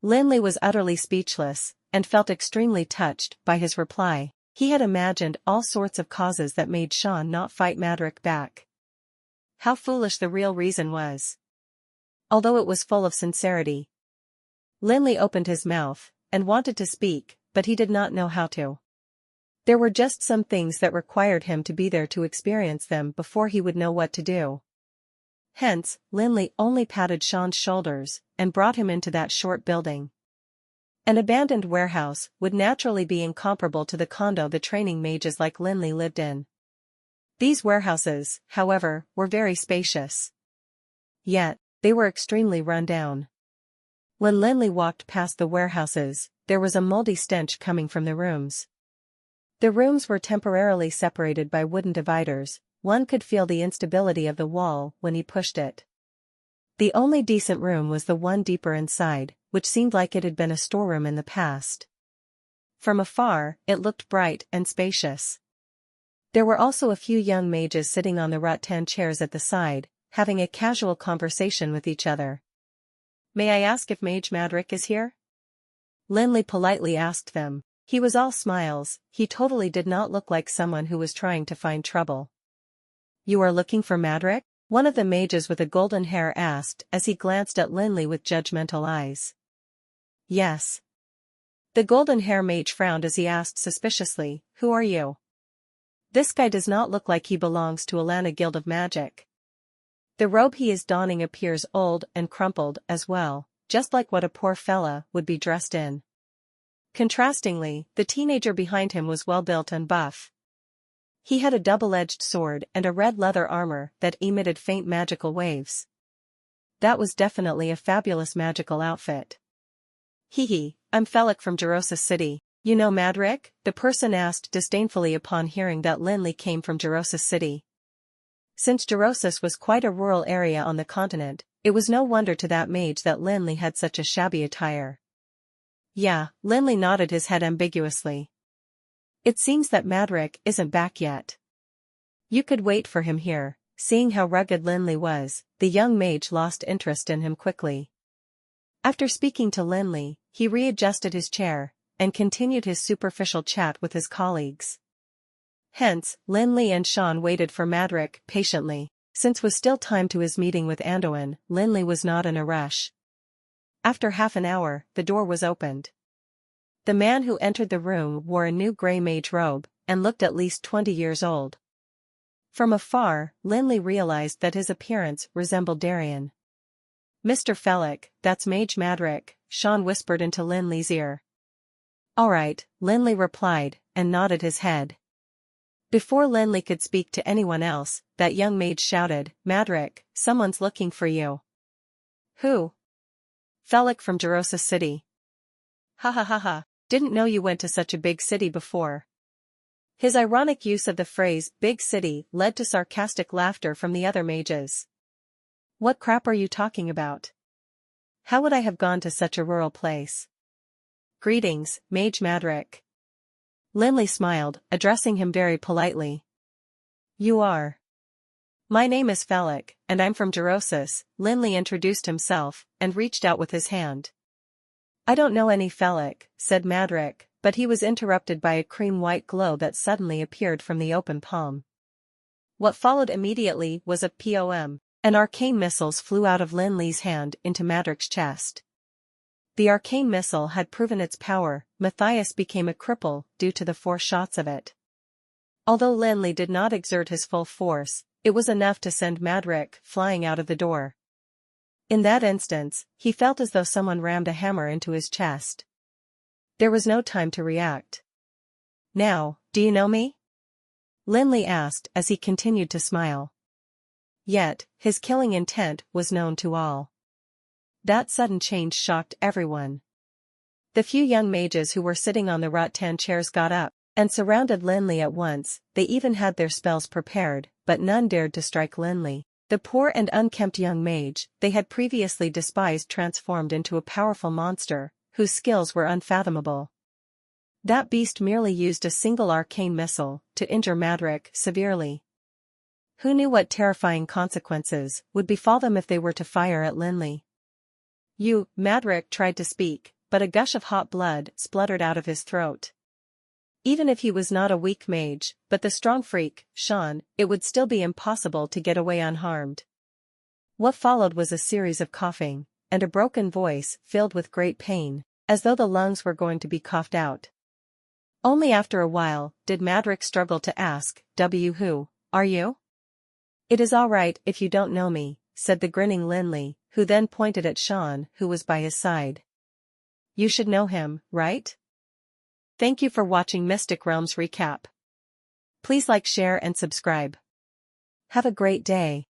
S1: Lin Li was utterly speechless, and felt extremely touched by his reply. He had imagined all sorts of causes that made Sean not fight ManhwaRecap back. How foolish the real reason was. Although it was full of sincerity. Lin Li opened his mouth, and wanted to speak, but he did not know how to. There were just some things that required him to be there to experience them before he would know what to do. Hence, Lin Li only patted Sean's shoulders, and brought him into that short building. An abandoned warehouse would naturally be incomparable to the condo the training mages like Lin Li lived in. These warehouses, however, were very spacious. Yet, they were extremely run down. When Lin Li walked past the warehouses, there was a moldy stench coming from the rooms. The rooms were temporarily separated by wooden dividers. One could feel the instability of the wall when he pushed it. The only decent room was the one deeper inside, which seemed like it had been a storeroom in the past. From afar, it looked bright and spacious. There were also a few young mages sitting on the rattan chairs at the side, having a casual conversation with each other. May I ask if Mage ManhwaRecap is here? Lin Li politely asked them. He was all smiles. He totally did not look like someone who was trying to find trouble. You are looking for ManhwaRecap? One of the mages with a golden hair asked as he glanced at Lin Li with judgmental eyes. Yes. The golden hair mage frowned as he asked suspiciously, Who are you? This guy does not look like he belongs to Alana Guild of Magic. The robe he is donning appears old and crumpled as well, just like what a poor fella would be dressed in. Contrastingly, the teenager behind him was well-built and buff. He had a double-edged sword and a red leather armor that emitted faint magical waves. That was definitely a fabulous magical outfit. Hee, I'm Felix from Jerosa City. You know ManhwaRecap? The person asked disdainfully upon hearing that Lin Li came from Jerosa City. Since Jerosis was quite a rural area on the continent, it was no wonder to that mage that Lin Li had such a shabby attire. Yeah, Lin Li nodded his head ambiguously. It seems that ManhwaRecap isn't back yet. You could wait for him here. Seeing how rugged Lin Li was, the young mage lost interest in him quickly. After speaking to Lin Li, he readjusted his chair, and continued his superficial chat with his colleagues. Hence, Lin Li and Sean waited for ManhwaRecap patiently. Since was still time to his meeting with Anduin, Lin Li was not in a rush. After half an hour, the door was opened. The man who entered the room wore a new grey mage robe, and looked at least 20 years old. From afar, Lin Li realized that his appearance resembled Darien. Mr. Felix, that's Mage ManhwaRecap, Sean whispered into Lin Li's ear. All right, Lin Li replied, and nodded his head. Before Lin Li could speak to anyone else, that young mage shouted, ManhwaRecap, someone's looking for you. Who? Felix from Jerosa City. Ha ha ha ha, didn't know you went to such a big city before. His ironic use of the phrase, big city, led to sarcastic laughter from the other mages. What crap are you talking about? How would I have gone to such a rural place? Greetings, Mage ManhwaRecap. Lin Li smiled, addressing him very politely. You are. My name is Felix, and I'm from Jerosis. Lin Li introduced himself, and reached out with his hand. I don't know any Felix, said ManhwaRecap, but he was interrupted by a cream-white glow that suddenly appeared from the open palm. What followed immediately was a POM, and arcane missiles flew out of Lin Li's hand into ManhwaRecap's chest. The arcane missile had proven its power. Matthias became a cripple due to the 4 shots of it. Although Lin Li did not exert his full force, it was enough to send ManhwaRecap flying out of the door. In that instance, he felt as though someone rammed a hammer into his chest. There was no time to react. Now, do you know me? Lin Li asked as he continued to smile. Yet, his killing intent was known to all. That sudden change shocked everyone. The few young mages who were sitting on the rattan chairs got up, and surrounded Lin Li at once. They even had their spells prepared, but none dared to strike Lin Li. The poor and unkempt young mage they had previously despised transformed into a powerful monster, whose skills were unfathomable. That beast merely used a single arcane missile to injure ManhwaRecap severely. Who knew what terrifying consequences would befall them if they were to fire at Lin Li? ManhwaRecap tried to speak, but a gush of hot blood spluttered out of his throat. Even if he was not a weak mage, but the strong freak, Sean, it would still be impossible to get away unharmed. What followed was a series of coughing, and a broken voice filled with great pain, as though the lungs were going to be coughed out. Only after a while did ManhwaRecap struggle to ask, Who are you? It is all right if you don't know me, said the grinning Lin Li, who then pointed at Sean, who was by his side. You should know him, right? Thank you for watching Mystic Realms Recap. Please like, share and subscribe. Have a great day.